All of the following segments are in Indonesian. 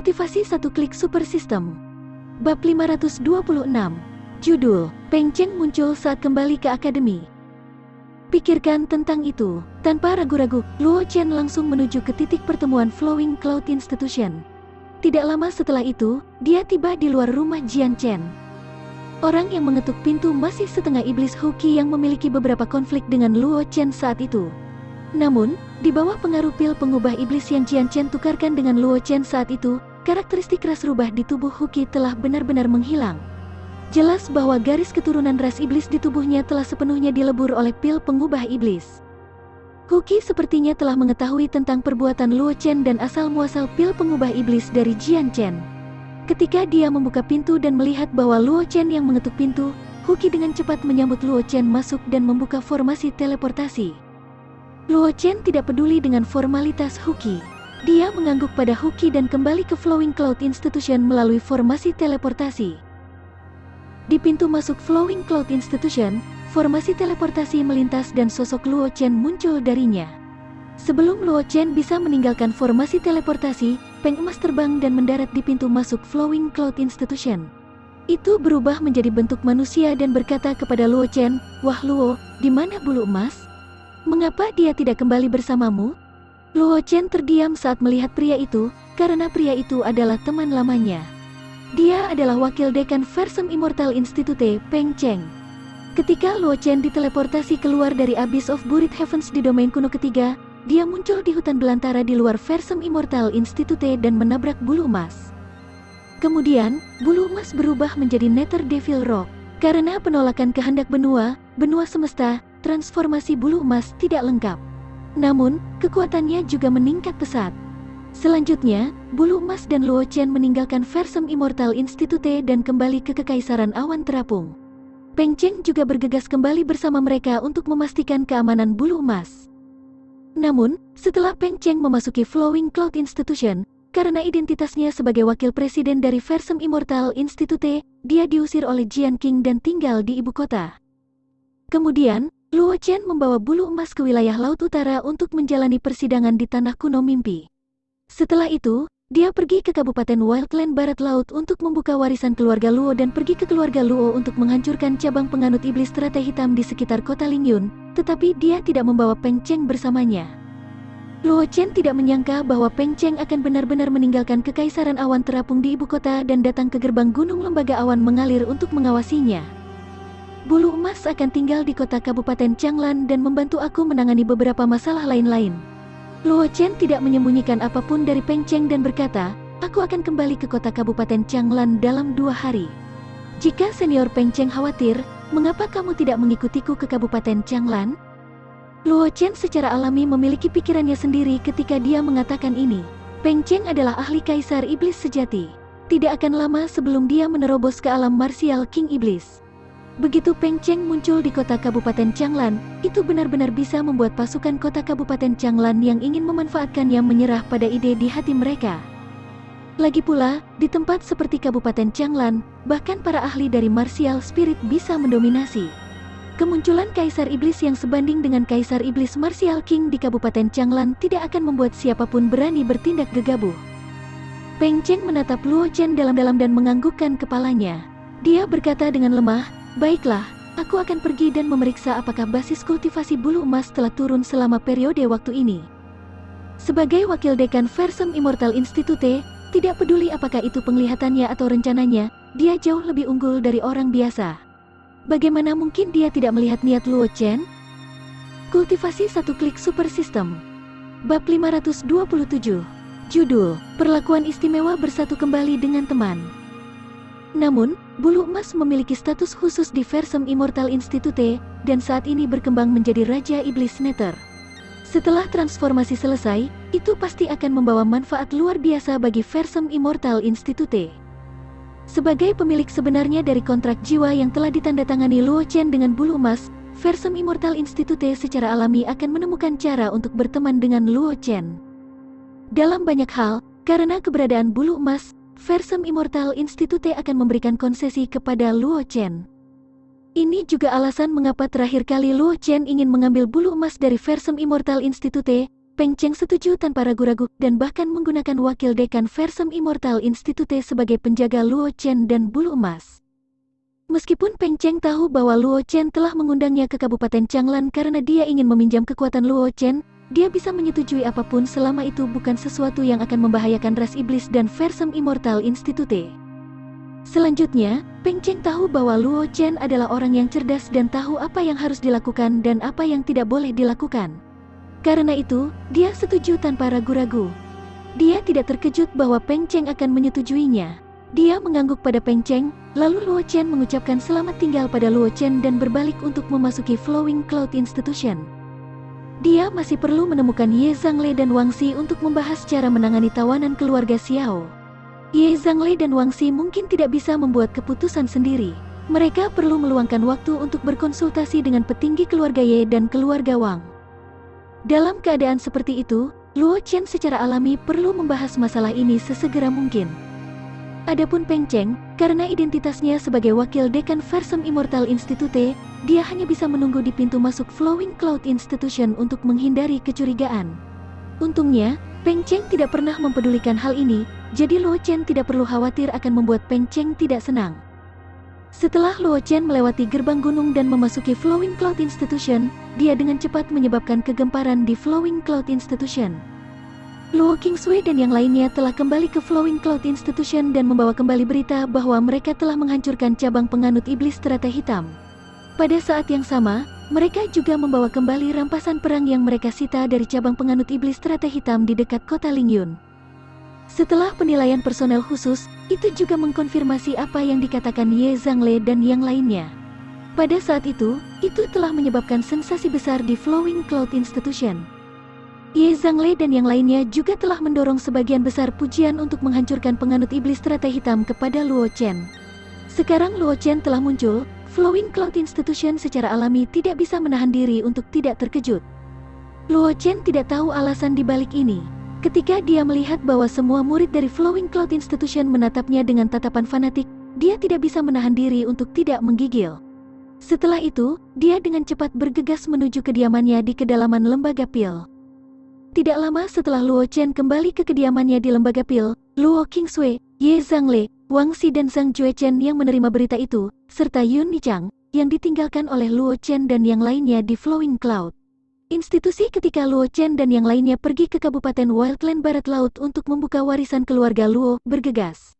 Kultivasi satu klik super system. Bab 526. Judul, Peng Cheng muncul saat kembali ke akademi. Pikirkan tentang itu. Tanpa ragu-ragu, Luo Chen langsung menuju ke titik pertemuan Flowing Cloud Institution. Tidak lama setelah itu, dia tiba di luar rumah Jian Chen. Orang yang mengetuk pintu masih setengah iblis Huqi yang memiliki beberapa konflik dengan Luo Chen saat itu. Namun, di bawah pengaruh pil pengubah iblis yang Jian Chen tukarkan dengan Luo Chen saat itu, karakteristik ras rubah di tubuh Huqi telah benar-benar menghilang. Jelas bahwa garis keturunan ras iblis di tubuhnya telah sepenuhnya dilebur oleh pil pengubah iblis. Huqi sepertinya telah mengetahui tentang perbuatan Luo Chen dan asal-muasal pil pengubah iblis dari Jian Chen. Ketika dia membuka pintu dan melihat bahwa Luo Chen yang mengetuk pintu, Huqi dengan cepat menyambut Luo Chen masuk dan membuka formasi teleportasi. Luo Chen tidak peduli dengan formalitas Huqi. Dia mengangguk pada Huqi dan kembali ke Flowing Cloud Institution melalui formasi teleportasi. Di pintu masuk Flowing Cloud Institution, formasi teleportasi melintas dan sosok Luo Chen muncul darinya. Sebelum Luo Chen bisa meninggalkan formasi teleportasi, Peng Emas terbang dan mendarat di pintu masuk Flowing Cloud Institution. Itu berubah menjadi bentuk manusia dan berkata kepada Luo Chen, "Wah Luo, di mana bulu emas? Mengapa dia tidak kembali bersamamu?" Luo Chen terdiam saat melihat pria itu, karena pria itu adalah teman lamanya. Dia adalah wakil dekan Versum Immortal Institute, Peng Cheng. Ketika Luo Chen diteleportasi keluar dari Abyss of Buried Heavens di domain kuno ketiga, dia muncul di hutan belantara di luar Versum Immortal Institute dan menabrak bulu emas. Kemudian, bulu emas berubah menjadi Nether Devil Rock. Karena penolakan kehendak benua semesta, transformasi bulu emas tidak lengkap. Namun, kekuatannya juga meningkat pesat. Selanjutnya, bulu emas dan Luo Chen meninggalkan Versum Immortal Institute dan kembali ke Kekaisaran Awan Terapung. Peng Cheng juga bergegas kembali bersama mereka untuk memastikan keamanan bulu emas. Namun, setelah Peng Cheng memasuki Flowing Cloud Institution, karena identitasnya sebagai wakil presiden dari Versum Immortal Institute, dia diusir oleh Jian Qing dan tinggal di ibu kota. Kemudian, Luo Chen membawa bulu emas ke wilayah Laut Utara untuk menjalani persidangan di Tanah Kuno Mimpi. Setelah itu, dia pergi ke Kabupaten Wildland Barat Laut untuk membuka warisan keluarga Luo dan pergi ke keluarga Luo untuk menghancurkan cabang penganut iblis teratai hitam di sekitar kota Lingyun, tetapi dia tidak membawa Peng Cheng bersamanya. Luo Chen tidak menyangka bahwa Peng Cheng akan benar-benar meninggalkan Kekaisaran Awan Terapung di ibu kota dan datang ke gerbang Gunung Lembaga Awan Mengalir untuk mengawasinya. Bulu emas akan tinggal di kota Kabupaten Changlan dan membantu aku menangani beberapa masalah lain-lain. Luo Chen tidak menyembunyikan apapun dari Peng Cheng dan berkata, "Aku akan kembali ke kota Kabupaten Changlan dalam 2 hari. Jika senior Peng Cheng khawatir, mengapa kamu tidak mengikutiku ke Kabupaten Changlan?" Luo Chen secara alami memiliki pikirannya sendiri ketika dia mengatakan ini. Peng Cheng adalah ahli kaisar iblis sejati. Tidak akan lama sebelum dia menerobos ke alam martial King Iblis. Begitu Peng Cheng muncul di kota Kabupaten Changlan, itu benar-benar bisa membuat pasukan kota Kabupaten Changlan yang ingin memanfaatkannya menyerah pada ide di hati mereka. Lagi pula, di tempat seperti Kabupaten Changlan, bahkan para ahli dari martial spirit bisa mendominasi. Kemunculan Kaisar Iblis yang sebanding dengan Kaisar Iblis Martial King di Kabupaten Changlan tidak akan membuat siapapun berani bertindak gegabah. Peng Cheng menatap Luo Chen dalam-dalam dan menganggukkan kepalanya. Dia berkata dengan lemah, "Baiklah, aku akan pergi dan memeriksa apakah basis kultivasi bulu emas telah turun selama periode waktu ini." Sebagai wakil dekan Versum Immortal Institute, tidak peduli apakah itu penglihatannya atau rencananya, dia jauh lebih unggul dari orang biasa. Bagaimana mungkin dia tidak melihat niat Luo Chen? Kultivasi satu klik super system. Bab 527. Judul, Perlakuan Istimewa Bersatu Kembali dengan Teman. Namun, bulu emas memiliki status khusus di Versum Immortal Institute, dan saat ini berkembang menjadi Raja Iblis Nether. Setelah transformasi selesai, itu pasti akan membawa manfaat luar biasa bagi Versum Immortal Institute. Sebagai pemilik sebenarnya dari kontrak jiwa yang telah ditandatangani Luo Chen dengan bulu emas, Versum Immortal Institute secara alami akan menemukan cara untuk berteman dengan Luo Chen. Dalam banyak hal, karena keberadaan bulu emas, Versum Immortal Institute akan memberikan konsesi kepada Luo Chen. Ini juga alasan mengapa terakhir kali Luo Chen ingin mengambil bulu emas dari Versum Immortal Institute, Peng Cheng setuju tanpa ragu-ragu dan bahkan menggunakan wakil dekan Versum Immortal Institute sebagai penjaga Luo Chen dan bulu emas. Meskipun Peng Cheng tahu bahwa Luo Chen telah mengundangnya ke Kabupaten Changlan karena dia ingin meminjam kekuatan Luo Chen, dia bisa menyetujui apapun selama itu bukan sesuatu yang akan membahayakan ras iblis dan Versum Immortal Institute. Selanjutnya, Peng Cheng tahu bahwa Luo Chen adalah orang yang cerdas dan tahu apa yang harus dilakukan dan apa yang tidak boleh dilakukan. Karena itu, dia setuju tanpa ragu-ragu. Dia tidak terkejut bahwa Peng Cheng akan menyetujuinya. Dia mengangguk pada Peng Cheng, lalu Luo Chen mengucapkan selamat tinggal pada Luo Chen dan berbalik untuk memasuki Flowing Cloud Institution. Dia masih perlu menemukan Ye Zhangle dan Wang Xi untuk membahas cara menangani tawanan keluarga Xiao. Ye Zhangle dan Wang Xi mungkin tidak bisa membuat keputusan sendiri. Mereka perlu meluangkan waktu untuk berkonsultasi dengan petinggi keluarga Ye dan keluarga Wang. Dalam keadaan seperti itu, Luo Chen secara alami perlu membahas masalah ini sesegera mungkin. Adapun Peng Cheng, karena identitasnya sebagai wakil dekan Versum Immortal Institute, dia hanya bisa menunggu di pintu masuk Flowing Cloud Institution untuk menghindari kecurigaan. Untungnya, Peng Cheng tidak pernah mempedulikan hal ini, jadi Luo Chen tidak perlu khawatir akan membuat Peng Cheng tidak senang. Setelah Luo Chen melewati gerbang gunung dan memasuki Flowing Cloud Institution, dia dengan cepat menyebabkan kegemparan di Flowing Cloud Institution. Luo Qingsui dan yang lainnya telah kembali ke Flowing Cloud Institution dan membawa kembali berita bahwa mereka telah menghancurkan cabang penganut iblis Teratai Hitam. Pada saat yang sama, mereka juga membawa kembali rampasan perang yang mereka sita dari cabang penganut iblis Teratai Hitam di dekat kota Lingyun. Setelah penilaian personel khusus, itu juga mengkonfirmasi apa yang dikatakan Ye Zhangle dan yang lainnya. Pada saat itu telah menyebabkan sensasi besar di Flowing Cloud Institution. Ye Zhangle dan yang lainnya juga telah mendorong sebagian besar pujian untuk menghancurkan penganut iblis Teratai Hitam kepada Luo Chen. Sekarang Luo Chen telah muncul, Flowing Cloud Institution secara alami tidak bisa menahan diri untuk tidak terkejut. Luo Chen tidak tahu alasan di balik ini. Ketika dia melihat bahwa semua murid dari Flowing Cloud Institution menatapnya dengan tatapan fanatik, dia tidak bisa menahan diri untuk tidak menggigil. Setelah itu, dia dengan cepat bergegas menuju kediamannya di kedalaman Lembaga Pil. Tidak lama setelah Luo Chen kembali ke kediamannya di Lembaga Pil, Luo Qingsui, Ye Zhangle, Wang Xi dan Zhang Juechen yang menerima berita itu, serta Yun Nichang, yang ditinggalkan oleh Luo Chen dan yang lainnya di Flowing Cloud Institusi ketika Luo Chen dan yang lainnya pergi ke Kabupaten Wildland Barat Laut untuk membuka warisan keluarga Luo, bergegas.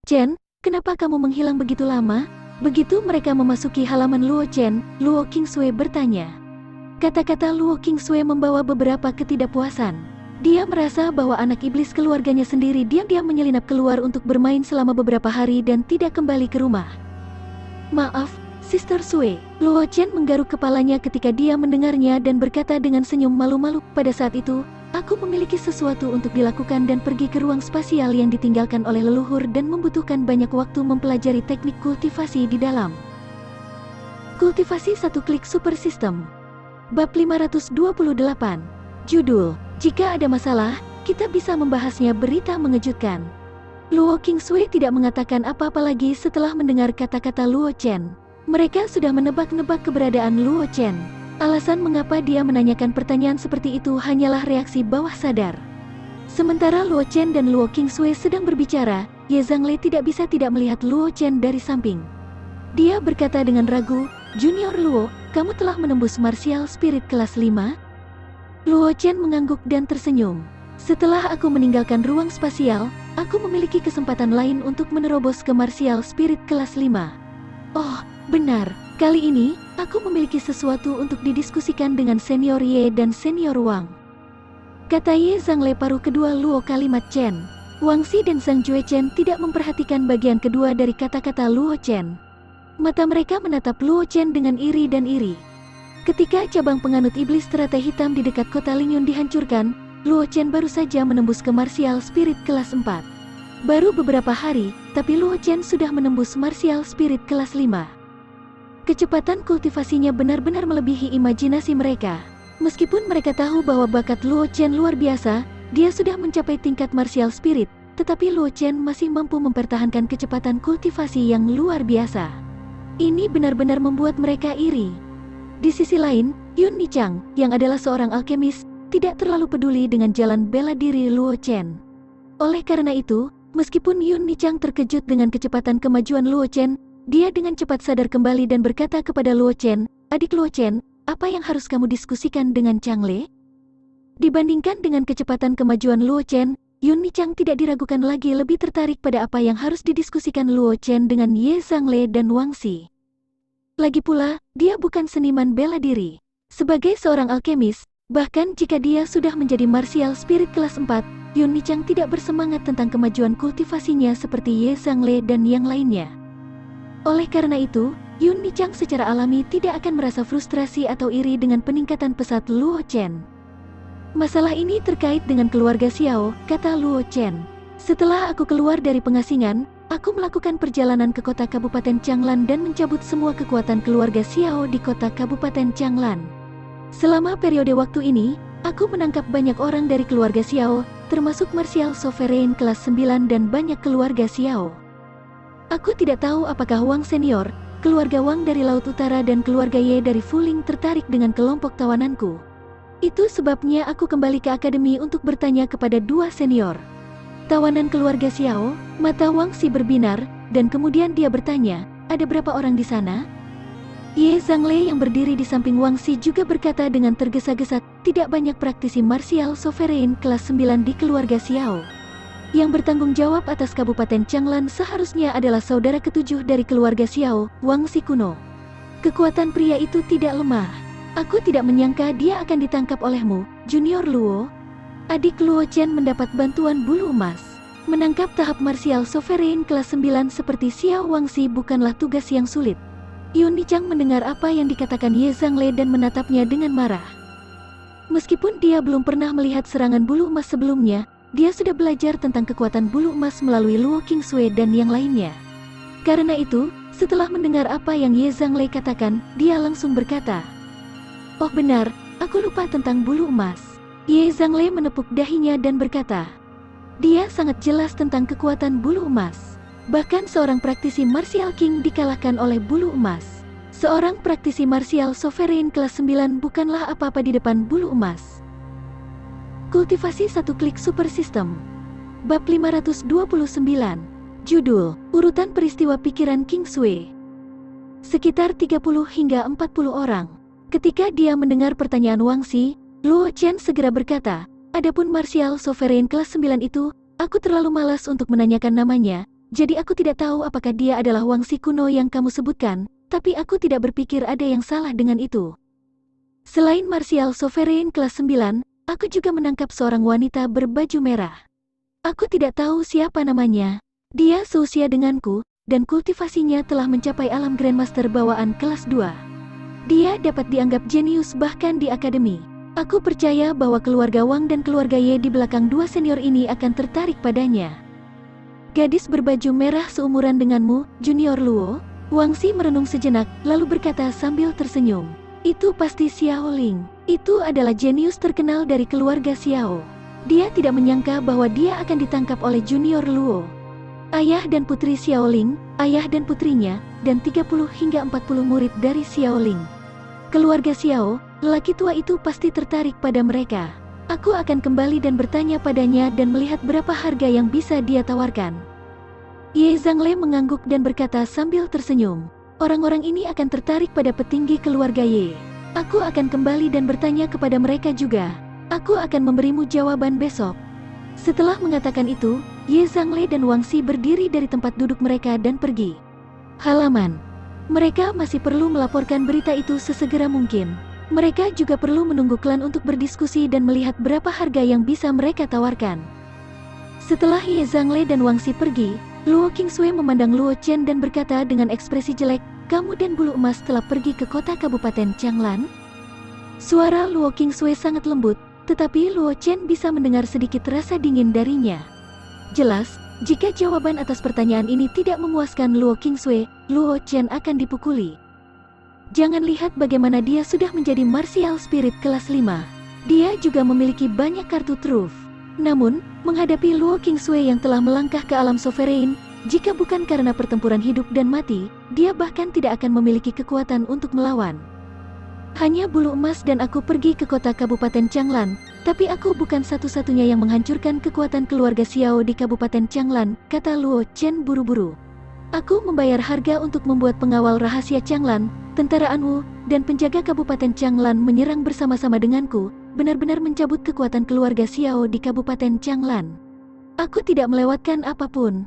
Chen, kenapa kamu menghilang begitu lama? Begitu mereka memasuki halaman Luo Chen, Luo Qingsui bertanya. Kata-kata Luo Qingsui membawa beberapa ketidakpuasan. Dia merasa bahwa anak iblis keluarganya sendiri diam-diam menyelinap keluar untuk bermain selama beberapa hari dan tidak kembali ke rumah. Maaf, Sister Sue. Luo Chen menggaruk kepalanya ketika dia mendengarnya dan berkata dengan senyum malu-malu, pada saat itu, aku memiliki sesuatu untuk dilakukan dan pergi ke ruang spasial yang ditinggalkan oleh leluhur dan membutuhkan banyak waktu mempelajari teknik kultivasi di dalam. Kultivasi satu klik super system. Bab 528. Judul, jika ada masalah, kita bisa membahasnya. Berita mengejutkan. Luo Qingsui tidak mengatakan apa-apa lagi setelah mendengar kata-kata Luo Chen. Mereka sudah menebak-nebak keberadaan Luo Chen. Alasan mengapa dia menanyakan pertanyaan seperti itu hanyalah reaksi bawah sadar. Sementara Luo Chen dan Luo Qingsui sedang berbicara, Ye Zhangle tidak bisa tidak melihat Luo Chen dari samping. Dia berkata dengan ragu, Junior Luo, kamu telah menembus Martial Spirit kelas 5? Luo Chen mengangguk dan tersenyum. Setelah aku meninggalkan ruang spasial, aku memiliki kesempatan lain untuk menerobos ke Martial Spirit kelas 5. Oh, benar, kali ini, aku memiliki sesuatu untuk didiskusikan dengan Senior Ye dan Senior Wang. Kata Ye Zhangle paruh kedua Luo kalimat Chen. Wang Xi dan Zhang Juechen tidak memperhatikan bagian kedua dari kata-kata Luo Chen. Mata mereka menatap Luo Chen dengan iri dan iri. Ketika cabang penganut iblis Teratai Hitam di dekat kota Lingyun dihancurkan, Luo Chen baru saja menembus ke Martial Spirit kelas 4. Baru beberapa hari, tapi Luo Chen sudah menembus Martial Spirit kelas 5. Kecepatan kultivasinya benar-benar melebihi imajinasi mereka. Meskipun mereka tahu bahwa bakat Luo Chen luar biasa, dia sudah mencapai tingkat Martial Spirit, tetapi Luo Chen masih mampu mempertahankan kecepatan kultivasi yang luar biasa. Ini benar-benar membuat mereka iri. Di sisi lain, Yun Nichang, yang adalah seorang alkemis, tidak terlalu peduli dengan jalan bela diri Luo Chen. Oleh karena itu, meskipun Yun Nichang terkejut dengan kecepatan kemajuan Luo Chen, dia dengan cepat sadar kembali dan berkata kepada Luo Chen, "Adik Luo Chen, apa yang harus kamu diskusikan dengan Chang Le?" Dibandingkan dengan kecepatan kemajuan Luo Chen, Yun Nichang tidak diragukan lagi lebih tertarik pada apa yang harus didiskusikan Luo Chen dengan Ye Zhangle dan Wang Xi. Lagi pula, dia bukan seniman bela diri. Sebagai seorang alkemis, bahkan jika dia sudah menjadi martial spirit kelas 4, Yun Nichang tidak bersemangat tentang kemajuan kultivasinya seperti Ye Zhangle dan yang lainnya. Oleh karena itu, Yun Nichang secara alami tidak akan merasa frustrasi atau iri dengan peningkatan pesat Luo Chen. "Masalah ini terkait dengan keluarga Xiao," kata Luo Chen. "Setelah aku keluar dari pengasingan, aku melakukan perjalanan ke kota Kabupaten Changlan dan mencabut semua kekuatan keluarga Xiao di kota Kabupaten Changlan. Selama periode waktu ini, aku menangkap banyak orang dari keluarga Xiao, termasuk martial sovereign kelas 9 dan banyak keluarga Xiao. Aku tidak tahu apakah Wang Senior, keluarga Wang dari Laut Utara dan keluarga Ye dari Fuling tertarik dengan kelompok tawananku. Itu sebabnya aku kembali ke akademi untuk bertanya kepada dua senior tawanan keluarga Xiao." Mata Wang Xi berbinar, dan kemudian dia bertanya, "Ada berapa orang di sana?" Ye Zhangle yang berdiri di samping Wang Xi juga berkata dengan tergesa-gesa, "Tidak banyak praktisi martial sovereign kelas 9 di keluarga Xiao. Yang bertanggung jawab atas Kabupaten Changlan seharusnya adalah saudara ketujuh dari keluarga Xiao, Wang Xi kuno. Kekuatan pria itu tidak lemah. Aku tidak menyangka dia akan ditangkap olehmu, Junior Luo." Adik Luo Chen mendapat bantuan bulu emas. Menangkap tahap martial sovereign kelas 9 seperti Xiao Wangxi bukanlah tugas yang sulit. Yun Nichang mendengar apa yang dikatakan Ye Zhangle dan menatapnya dengan marah. Meskipun dia belum pernah melihat serangan bulu emas sebelumnya, dia sudah belajar tentang kekuatan bulu emas melalui Luo Qingsui dan yang lainnya. Karena itu, setelah mendengar apa yang Ye Zhangle katakan, dia langsung berkata, "Oh benar, aku lupa tentang bulu emas." Ye Zhangle menepuk dahinya dan berkata, dia sangat jelas tentang kekuatan bulu emas. Bahkan seorang praktisi martial king dikalahkan oleh bulu emas. Seorang praktisi martial sovereign kelas 9 bukanlah apa-apa di depan bulu emas. Kultivasi satu klik super system. Bab 529. Judul, Urutan Peristiwa Pikiran King Sui. Sekitar 30 hingga 40 orang. Ketika dia mendengar pertanyaan Wang Xi, Luo Chen segera berkata, "Adapun martial sovereign kelas 9 itu, aku terlalu malas untuk menanyakan namanya, jadi aku tidak tahu apakah dia adalah Wang Xi kuno yang kamu sebutkan, tapi aku tidak berpikir ada yang salah dengan itu. Selain martial sovereign kelas 9, aku juga menangkap seorang wanita berbaju merah. Aku tidak tahu siapa namanya. Dia seusia denganku, dan kultivasinya telah mencapai alam Grandmaster bawaan kelas 2. Dia dapat dianggap jenius bahkan di akademi. Aku percaya bahwa keluarga Wang dan keluarga Ye di belakang dua senior ini akan tertarik padanya." "Gadis berbaju merah seumuran denganmu, Junior Luo?" Wang Xi merenung sejenak, lalu berkata sambil tersenyum, "Itu pasti Xiao Ling. Itu adalah jenius terkenal dari keluarga Xiao." Dia tidak menyangka bahwa dia akan ditangkap oleh Junior Luo. Ayah dan putri Xiao Ling, ayah dan putrinya, dan 30 hingga 40 murid dari Xiao Ling. Keluarga Xiao, lelaki tua itu pasti tertarik pada mereka. Aku akan kembali dan bertanya padanya dan melihat berapa harga yang bisa dia tawarkan." Ye Zhangle mengangguk dan berkata sambil tersenyum, "Orang-orang ini akan tertarik pada petinggi keluarga Ye. Aku akan kembali dan bertanya kepada mereka juga. Aku akan memberimu jawaban besok." Setelah mengatakan itu, Ye Zhangle dan Wang Xi berdiri dari tempat duduk mereka dan pergi. Halaman. Mereka masih perlu melaporkan berita itu sesegera mungkin. Mereka juga perlu menunggu klan untuk berdiskusi dan melihat berapa harga yang bisa mereka tawarkan. Setelah Ye Zhangle dan Wang Xi pergi, Luo Qingsui memandang Luo Chen dan berkata dengan ekspresi jelek, "Kamu dan bulu emas telah pergi ke kota Kabupaten Changlan?" Suara Luo Qingsui sangat lembut, tetapi Luo Chen bisa mendengar sedikit rasa dingin darinya. Jelas, jika jawaban atas pertanyaan ini tidak memuaskan Luo Qingsui, Luo Chen akan dipukuli. Jangan lihat bagaimana dia sudah menjadi martial spirit kelas 5. Dia juga memiliki banyak kartu truf. Namun, menghadapi Luo Qingsui yang telah melangkah ke alam sovereign, jika bukan karena pertempuran hidup dan mati, dia bahkan tidak akan memiliki kekuatan untuk melawan. Hanya bulu emas dan aku pergi ke kota Kabupaten Changlan, Tapi aku bukan satu-satunya yang menghancurkan kekuatan keluarga Xiao di Kabupaten Changlan, kata Luo Chen buru-buru. Aku membayar harga untuk membuat pengawal rahasia Changlan, tentara Anwu, dan penjaga Kabupaten Changlan menyerang bersama-sama denganku, benar-benar mencabut kekuatan keluarga Xiao di Kabupaten Changlan. Aku tidak melewatkan apapun.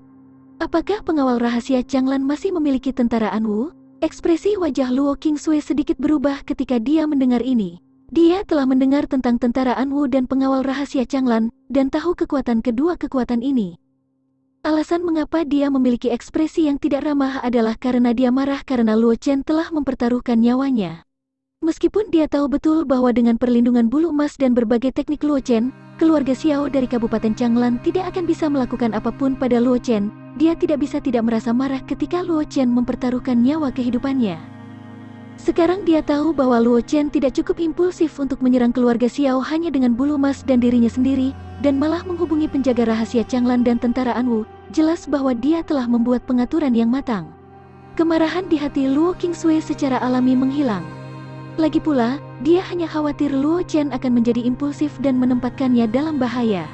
Apakah pengawal rahasia Changlan masih memiliki tentara Anwu? Ekspresi wajah Luo Qingsui sedikit berubah ketika dia mendengar ini. Dia telah mendengar tentang tentara Anwu dan pengawal rahasia Changlan, dan tahu kekuatan kedua kekuatan ini. Alasan mengapa dia memiliki ekspresi yang tidak ramah adalah karena dia marah karena Luo Chen telah mempertaruhkan nyawanya. Meskipun dia tahu betul bahwa dengan perlindungan bulu emas dan berbagai teknik Luo Chen, keluarga Xiao dari Kabupaten Changlan tidak akan bisa melakukan apapun pada Luo Chen, dia tidak bisa tidak merasa marah ketika Luo Chen mempertaruhkan nyawa kehidupannya. Sekarang dia tahu bahwa Luo Chen tidak cukup impulsif untuk menyerang keluarga Xiao hanya dengan bulu emas dan dirinya sendiri, dan malah menghubungi penjaga rahasia Changlan dan tentara Anwu. Jelas bahwa dia telah membuat pengaturan yang matang. Kemarahan di hati Luo Qingsui secara alami menghilang. Lagi pula, dia hanya khawatir Luo Chen akan menjadi impulsif dan menempatkannya dalam bahaya.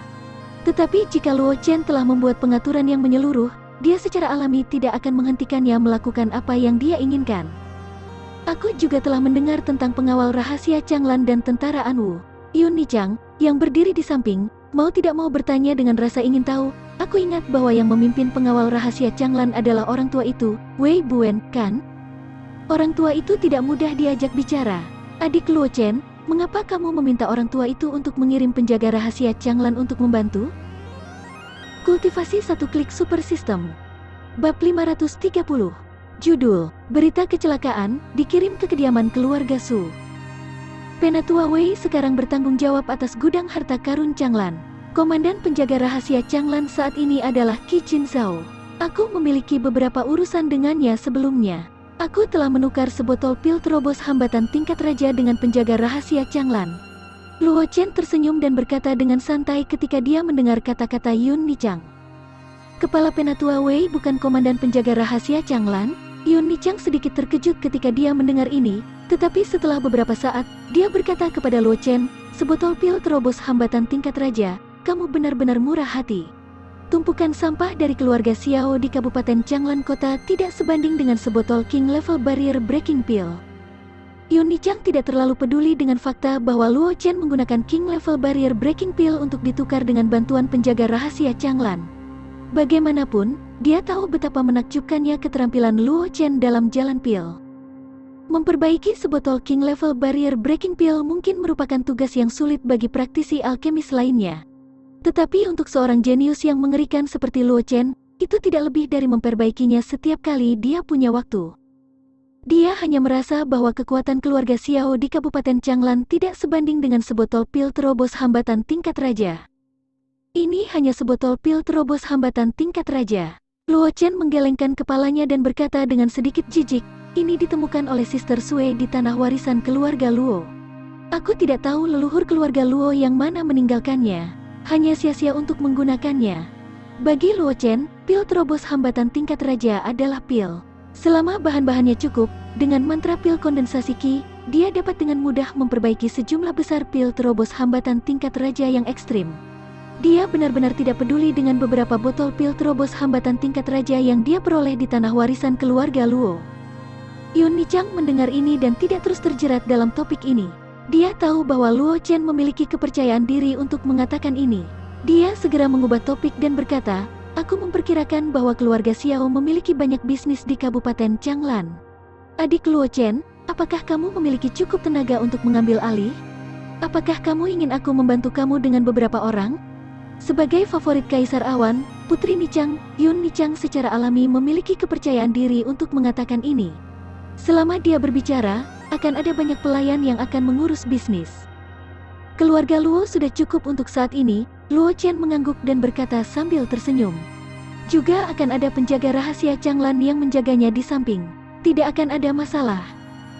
Tetapi jika Luo Chen telah membuat pengaturan yang menyeluruh, dia secara alami tidak akan menghentikannya melakukan apa yang dia inginkan. Aku juga telah mendengar tentang pengawal rahasia Changlan dan tentara Anwu. Yun Nichang, yang berdiri di samping, mau tidak mau bertanya dengan rasa ingin tahu. Aku ingat bahwa yang memimpin pengawal rahasia Changlan adalah orang tua itu, Wei Buen, kan? Orang tua itu tidak mudah diajak bicara. Adik Luo Chen, mengapa kamu meminta orang tua itu untuk mengirim penjaga rahasia Changlan untuk membantu? Kultivasi 1 klik super system. Bab 530. Judul, Berita Kecelakaan, dikirim ke kediaman keluarga Su. Penatua Wei sekarang bertanggung jawab atas gudang harta karun Changlan. Komandan penjaga rahasia Changlan saat ini adalah Qi Qin Zhao. Aku memiliki beberapa urusan dengannya sebelumnya. Aku telah menukar sebotol pil terobos hambatan tingkat raja dengan penjaga rahasia Changlan. Luo Chen tersenyum dan berkata dengan santai ketika dia mendengar kata-kata Yun Nichang. Kepala Penatua Wei bukan komandan penjaga rahasia Changlan? Yun Nichang sedikit terkejut ketika dia mendengar ini, tetapi setelah beberapa saat, dia berkata kepada Luo Chen, sebotol pil terobos hambatan tingkat raja, kamu benar-benar murah hati. Tumpukan sampah dari keluarga Xiao di Kabupaten Changlan Kota tidak sebanding dengan sebotol King Level Barrier Breaking Pill. Yun Nichang tidak terlalu peduli dengan fakta bahwa Luo Chen menggunakan King Level Barrier Breaking Pill untuk ditukar dengan bantuan penjaga rahasia Changlan. Bagaimanapun, dia tahu betapa menakjubkannya keterampilan Luo Chen dalam jalan pil. Memperbaiki sebotol King Level Barrier Breaking Pill mungkin merupakan tugas yang sulit bagi praktisi alkemis lainnya. Tetapi untuk seorang jenius yang mengerikan seperti Luo Chen, itu tidak lebih dari memperbaikinya setiap kali dia punya waktu. Dia hanya merasa bahwa kekuatan keluarga Xiao di Kabupaten Changlan tidak sebanding dengan sebotol pil terobos hambatan tingkat raja. Ini hanya sebotol pil terobos hambatan tingkat raja. Luo Chen menggelengkan kepalanya dan berkata dengan sedikit jijik, ini ditemukan oleh Sister Sue di tanah warisan keluarga Luo. Aku tidak tahu leluhur keluarga Luo yang mana meninggalkannya. Hanya sia-sia untuk menggunakannya. Bagi Luo Chen, pil terobos hambatan tingkat raja adalah pil. Selama bahan-bahannya cukup, dengan mantra pil kondensasi Qi, dia dapat dengan mudah memperbaiki sejumlah besar pil terobos hambatan tingkat raja yang ekstrim. Dia benar-benar tidak peduli dengan beberapa botol pil terobos hambatan tingkat raja yang dia peroleh di tanah warisan keluarga Luo. Yun Nichang mendengar ini dan tidak terus terjerat dalam topik ini. Dia tahu bahwa Luo Chen memiliki kepercayaan diri untuk mengatakan ini. Dia segera mengubah topik dan berkata, aku memperkirakan bahwa keluarga Xiao memiliki banyak bisnis di Kabupaten Changlan. Adik Luo Chen, apakah kamu memiliki cukup tenaga untuk mengambil alih? Apakah kamu ingin aku membantu kamu dengan beberapa orang? Sebagai favorit Kaisar Awan, Putri Nichang, Yun Nichang secara alami memiliki kepercayaan diri untuk mengatakan ini. Selama dia berbicara, akan ada banyak pelayan yang akan mengurus bisnis. Keluarga Luo sudah cukup untuk saat ini, Luo Chen mengangguk dan berkata sambil tersenyum. Juga akan ada penjaga rahasia Changlan yang menjaganya di samping. Tidak akan ada masalah.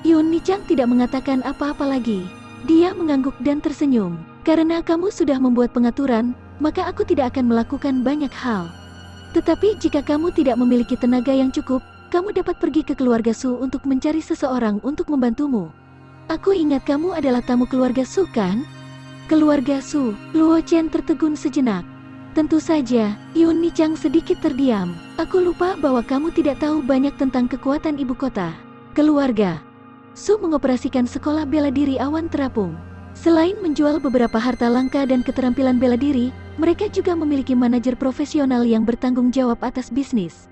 Yun Nichang tidak mengatakan apa-apa lagi. Dia mengangguk dan tersenyum. Karena kamu sudah membuat pengaturan, maka aku tidak akan melakukan banyak hal. Tetapi jika kamu tidak memiliki tenaga yang cukup, kamu dapat pergi ke keluarga Su untuk mencari seseorang untuk membantumu. Aku ingat kamu adalah tamu keluarga Su, kan? Keluarga Su, Luo Chen tertegun sejenak. Tentu saja, Yun Nichang sedikit terdiam. Aku lupa bahwa kamu tidak tahu banyak tentang kekuatan ibu kota. Keluarga Su mengoperasikan sekolah bela diri awan terapung. Selain menjual beberapa harta langka dan keterampilan bela diri, mereka juga memiliki manajer profesional yang bertanggung jawab atas bisnis.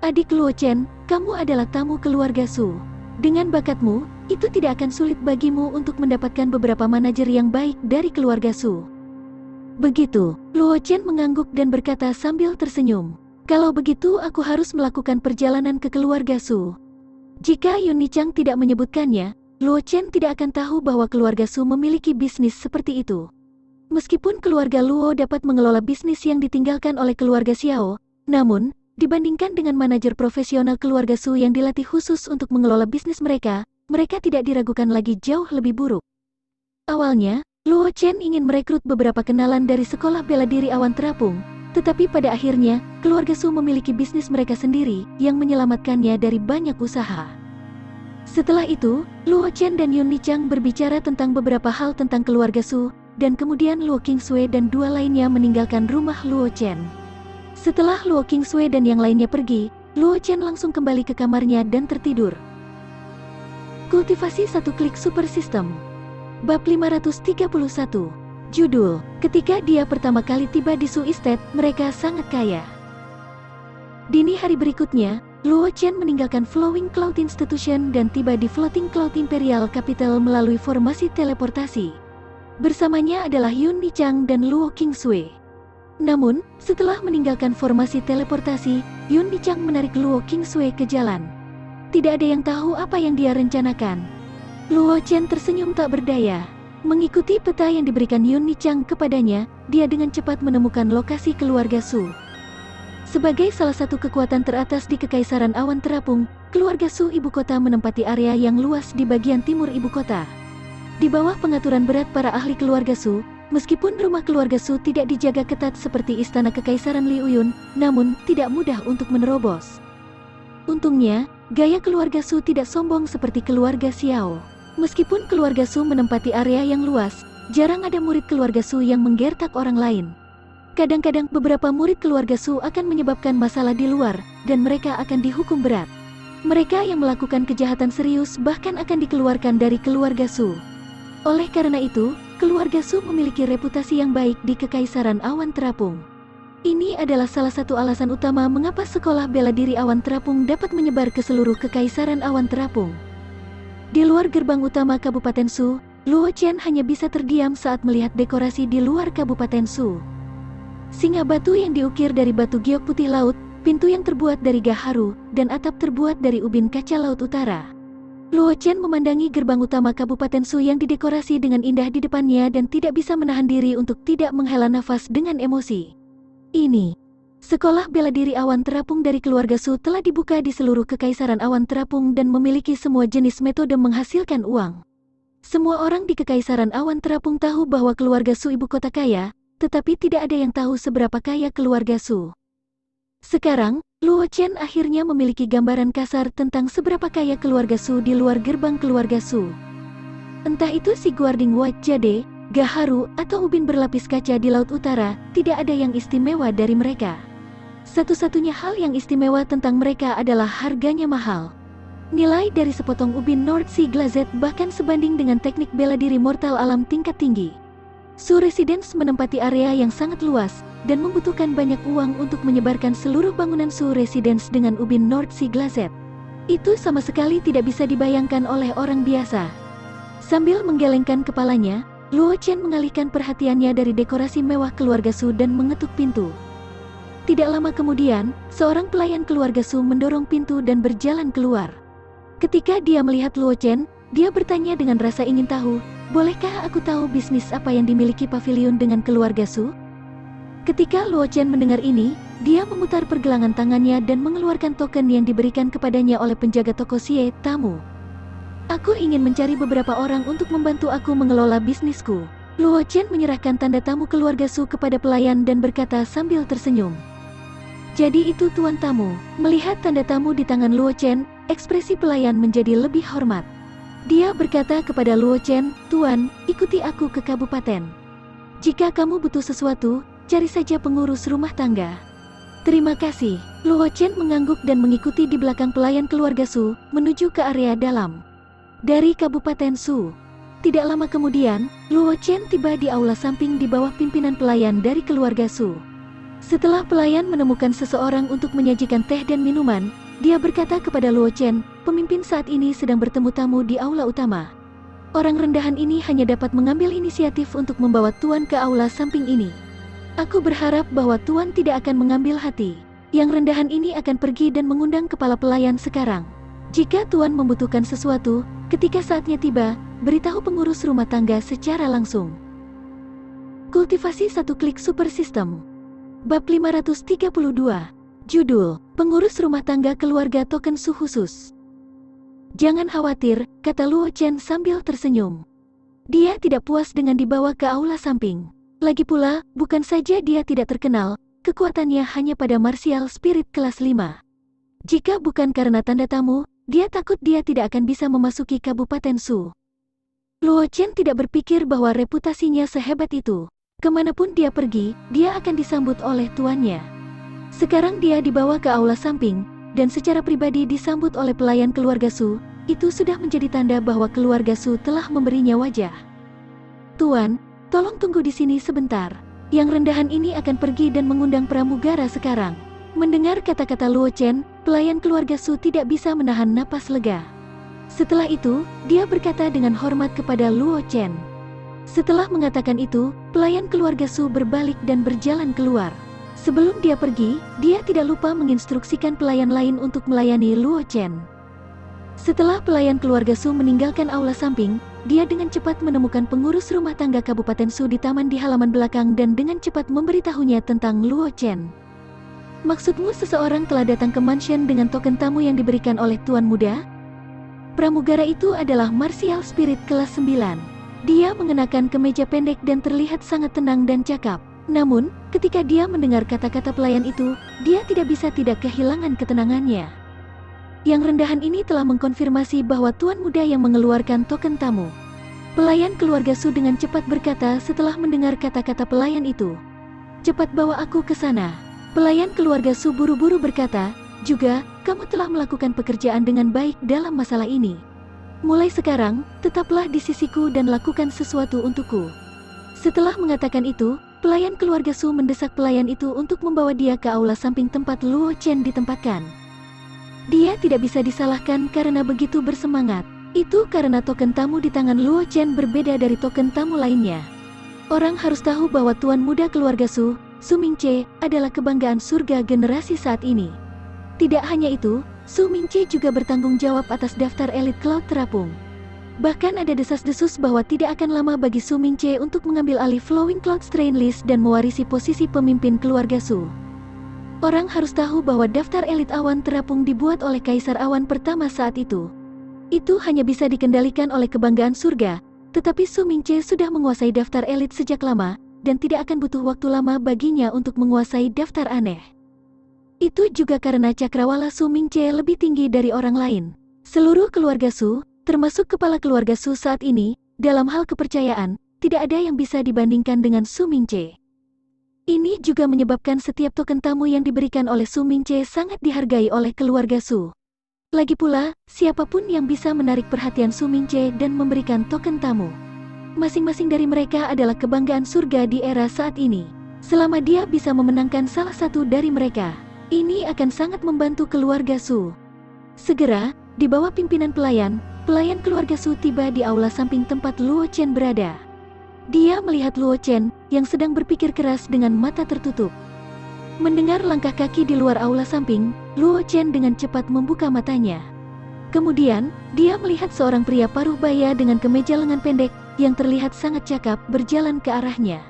Adik Luo Chen, kamu adalah tamu keluarga Su. Dengan bakatmu, itu tidak akan sulit bagimu untuk mendapatkan beberapa manajer yang baik dari keluarga Su. Begitu, Luo Chen mengangguk dan berkata sambil tersenyum. Kalau begitu aku harus melakukan perjalanan ke keluarga Su. Jika Yun Nichang tidak menyebutkannya, Luo Chen tidak akan tahu bahwa keluarga Su memiliki bisnis seperti itu. Meskipun keluarga Luo dapat mengelola bisnis yang ditinggalkan oleh keluarga Xiao, namun, dibandingkan dengan manajer profesional keluarga Su yang dilatih khusus untuk mengelola bisnis mereka tidak diragukan lagi jauh lebih buruk. Awalnya, Luo Chen ingin merekrut beberapa kenalan dari sekolah bela diri awan terapung, tetapi pada akhirnya, keluarga Su memiliki bisnis mereka sendiri yang menyelamatkannya dari banyak usaha. Setelah itu, Luo Chen dan Yun Nichang berbicara tentang beberapa hal tentang keluarga Su, dan kemudian Luo Qingsui dan dua lainnya meninggalkan rumah Luo Chen. Setelah Luo Qingsui dan yang lainnya pergi, Luo Chen langsung kembali ke kamarnya dan tertidur. Kultivasi 1 klik super system. Bab 531. Judul, ketika dia pertama kali tiba di Su Estate, mereka sangat kaya. Dini hari berikutnya, Luo Chen meninggalkan Flowing Cloud Institution dan tiba di Floating Cloud Imperial Capital melalui formasi teleportasi. Bersamanya adalah Yun Nichang dan Luo Qingsui. Namun, setelah meninggalkan formasi teleportasi, Yun Nichang menarik Luo Qingsui ke jalan. Tidak ada yang tahu apa yang dia rencanakan. Luo Chen tersenyum tak berdaya. Mengikuti peta yang diberikan Yun Nichang kepadanya, dia dengan cepat menemukan lokasi keluarga Su. Sebagai salah satu kekuatan teratas di Kekaisaran Awan Terapung, keluarga Su ibu kota menempati area yang luas di bagian timur ibu kota. Di bawah pengaturan berat para ahli keluarga Su, meskipun rumah keluarga Su tidak dijaga ketat seperti istana Kekaisaran Liuyun, namun tidak mudah untuk menerobos. Untungnya, gaya keluarga Su tidak sombong seperti keluarga Xiao. Meskipun keluarga Su menempati area yang luas, jarang ada murid keluarga Su yang menggertak orang lain. Kadang-kadang beberapa murid keluarga Su akan menyebabkan masalah di luar, dan mereka akan dihukum berat. Mereka yang melakukan kejahatan serius bahkan akan dikeluarkan dari keluarga Su. Oleh karena itu, keluarga Su memiliki reputasi yang baik di Kekaisaran Awan Terapung. Ini adalah salah satu alasan utama mengapa sekolah bela diri Awan Terapung dapat menyebar ke seluruh Kekaisaran Awan Terapung. Di luar gerbang utama Kabupaten Su, Luo Chen hanya bisa terdiam saat melihat dekorasi di luar Kabupaten Su. Singa batu yang diukir dari batu giok putih laut, pintu yang terbuat dari gaharu, dan atap terbuat dari ubin kaca laut utara. Luo Chen memandangi gerbang utama Kabupaten Su yang didekorasi dengan indah di depannya dan tidak bisa menahan diri untuk tidak menghela nafas dengan emosi. Ini sekolah bela diri Awan Terapung dari keluarga Su telah dibuka di seluruh Kekaisaran Awan Terapung dan memiliki semua jenis metode menghasilkan uang. Semua orang di Kekaisaran Awan Terapung tahu bahwa keluarga Su ibu kota kaya, tetapi tidak ada yang tahu seberapa kaya keluarga Su. Sekarang, Luo Chen akhirnya memiliki gambaran kasar tentang seberapa kaya keluarga Su di luar gerbang keluarga Su. Entah itu si Guarding White Jade, gaharu, atau ubin berlapis kaca di laut utara, tidak ada yang istimewa dari mereka. Satu-satunya hal yang istimewa tentang mereka adalah harganya mahal. Nilai dari sepotong ubin North Sea Glazed bahkan sebanding dengan teknik bela diri mortal alam tingkat tinggi. Su Residence menempati area yang sangat luas, dan membutuhkan banyak uang untuk menyebarkan seluruh bangunan Su Residence dengan ubin North Sea Glazed. Itu sama sekali tidak bisa dibayangkan oleh orang biasa. Sambil menggelengkan kepalanya, Luo Chen mengalihkan perhatiannya dari dekorasi mewah keluarga Su dan mengetuk pintu. Tidak lama kemudian, seorang pelayan keluarga Su mendorong pintu dan berjalan keluar. Ketika dia melihat Luo Chen, dia bertanya dengan rasa ingin tahu, "Bolehkah aku tahu bisnis apa yang dimiliki pavilion dengan keluarga Su?" Ketika Luo Chen mendengar ini, dia memutar pergelangan tangannya dan mengeluarkan token yang diberikan kepadanya oleh penjaga toko Xie, tamu. "Aku ingin mencari beberapa orang untuk membantu aku mengelola bisnisku." Luo Chen menyerahkan tanda tamu keluarga Su kepada pelayan dan berkata sambil tersenyum. "Jadi itu tuan tamu." Melihat tanda tamu di tangan Luo Chen, ekspresi pelayan menjadi lebih hormat. Dia berkata kepada Luo Chen, "Tuan, ikuti aku ke kabupaten." Jika kamu butuh sesuatu, cari saja pengurus rumah tangga. Terima kasih. Luo Chen mengangguk dan mengikuti di belakang pelayan keluarga Su, menuju ke area dalam. Dari Kabupaten Su. Tidak lama kemudian, Luo Chen tiba di aula samping di bawah pimpinan pelayan dari keluarga Su. Setelah pelayan menemukan seseorang untuk menyajikan teh dan minuman, dia berkata kepada Luo Chen, pemimpin saat ini sedang bertemu tamu di aula utama. Orang rendahan ini hanya dapat mengambil inisiatif untuk membawa Tuan ke aula samping ini. Aku berharap bahwa Tuan tidak akan mengambil hati. Yang rendahan ini akan pergi dan mengundang kepala pelayan sekarang. Jika Tuan membutuhkan sesuatu, ketika saatnya tiba, beritahu pengurus rumah tangga secara langsung. Kultivasi satu klik super system. Bab 532. Judul, Pengurus Rumah Tangga Keluarga Token Su Khusus. Jangan khawatir, kata Luo Chen sambil tersenyum. Dia tidak puas dengan dibawa ke aula samping. Lagi pula, bukan saja dia tidak terkenal, kekuatannya hanya pada martial spirit kelas 5. Jika bukan karena tanda tamu, dia takut dia tidak akan bisa memasuki Kabupaten Su. Luo Chen tidak berpikir bahwa reputasinya sehebat itu. Kemanapun dia pergi, dia akan disambut oleh tuannya. Sekarang dia dibawa ke aula samping, dan secara pribadi disambut oleh pelayan keluarga Su. Itu sudah menjadi tanda bahwa keluarga Su telah memberinya wajah. Tuan, tolong tunggu di sini sebentar. Yang rendahan ini akan pergi dan mengundang pramugara sekarang. Mendengar kata-kata Luo Chen, pelayan keluarga Su tidak bisa menahan napas lega. Setelah itu, dia berkata dengan hormat kepada Luo Chen. Setelah mengatakan itu, pelayan keluarga Su berbalik dan berjalan keluar. Sebelum dia pergi, dia tidak lupa menginstruksikan pelayan lain untuk melayani Luo Chen. Setelah pelayan keluarga Su meninggalkan aula samping, dia dengan cepat menemukan pengurus rumah tangga Kabupaten Su di taman di halaman belakang dan dengan cepat memberitahunya tentang Luo Chen. Maksudmu seseorang telah datang ke mansion dengan token tamu yang diberikan oleh Tuan Muda? Pramugara itu adalah martial spirit kelas 9. Dia mengenakan kemeja pendek dan terlihat sangat tenang dan cakap. Namun, ketika dia mendengar kata-kata pelayan itu, dia tidak bisa tidak kehilangan ketenangannya. Yang rendahan ini telah mengkonfirmasi bahwa Tuan Muda yang mengeluarkan token tamu. Pelayan keluarga Su dengan cepat berkata setelah mendengar kata-kata pelayan itu. Cepat bawa aku ke sana. Pelayan keluarga Su buru-buru berkata, juga, kamu telah melakukan pekerjaan dengan baik dalam masalah ini. Mulai sekarang, tetaplah di sisiku dan lakukan sesuatu untukku. Setelah mengatakan itu, pelayan keluarga Su mendesak pelayan itu untuk membawa dia ke aula samping tempat Luo Chen ditempatkan. Dia tidak bisa disalahkan karena begitu bersemangat. Itu karena token tamu di tangan Luo Chen berbeda dari token tamu lainnya. Orang harus tahu bahwa Tuan Muda keluarga Su, Su Mingche, adalah kebanggaan surga generasi saat ini. Tidak hanya itu, Su Mingche juga bertanggung jawab atas daftar elit Cloud terapung. Bahkan ada desas-desus bahwa tidak akan lama bagi Su Mingche untuk mengambil alih Flowing Cloud Strain List dan mewarisi posisi pemimpin keluarga Su. Orang harus tahu bahwa daftar elit awan terapung dibuat oleh Kaisar Awan pertama saat itu. Itu hanya bisa dikendalikan oleh kebanggaan surga, tetapi Su Mingche sudah menguasai daftar elit sejak lama, dan tidak akan butuh waktu lama baginya untuk menguasai daftar aneh. Itu juga karena cakrawala Su Mingche lebih tinggi dari orang lain. Seluruh keluarga Su, termasuk kepala keluarga Su saat ini, dalam hal kepercayaan, tidak ada yang bisa dibandingkan dengan Su Mingche. Ini juga menyebabkan setiap token tamu yang diberikan oleh Su Mingche sangat dihargai oleh keluarga Su. Lagi pula, siapapun yang bisa menarik perhatian Su Mingche dan memberikan token tamu. Masing-masing dari mereka adalah kebanggaan surga di era saat ini. Selama dia bisa memenangkan salah satu dari mereka, ini akan sangat membantu keluarga Su. Segera, di bawah pimpinan pelayan keluarga Su tiba di aula samping tempat Luo Chen berada. Dia melihat Luo Chen, yang sedang berpikir keras dengan mata tertutup. Mendengar langkah kaki di luar aula samping, Luo Chen dengan cepat membuka matanya. Kemudian, dia melihat seorang pria paruh baya dengan kemeja lengan pendek, yang terlihat sangat cakap berjalan ke arahnya.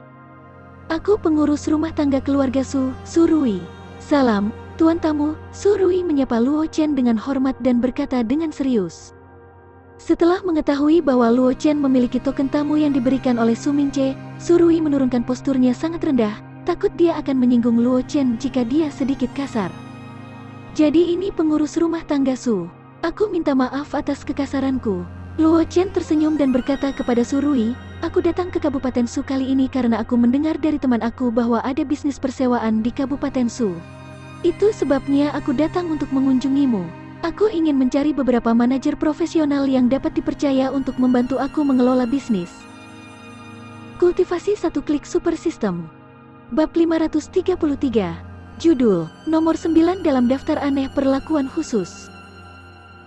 Aku pengurus rumah tangga keluarga Su, Su Rui. Salam, Tuan tamu, Su Rui menyapa Luo Chen dengan hormat dan berkata dengan serius. Setelah mengetahui bahwa Luo Chen memiliki token tamu yang diberikan oleh Su Mingche, Su Rui menurunkan posturnya sangat rendah, takut dia akan menyinggung Luo Chen jika dia sedikit kasar. Jadi ini pengurus rumah tangga Su. Aku minta maaf atas kekasaranku. Luo Chen tersenyum dan berkata kepada Surui, "Aku datang ke Kabupaten Su kali ini karena aku mendengar dari teman aku bahwa ada bisnis persewaan di Kabupaten Su. Itu sebabnya aku datang untuk mengunjungimu. Aku ingin mencari beberapa manajer profesional yang dapat dipercaya untuk membantu aku mengelola bisnis." Kultivasi satu klik super system. Bab 533. Judul, nomor 9 dalam daftar aneh perlakuan khusus.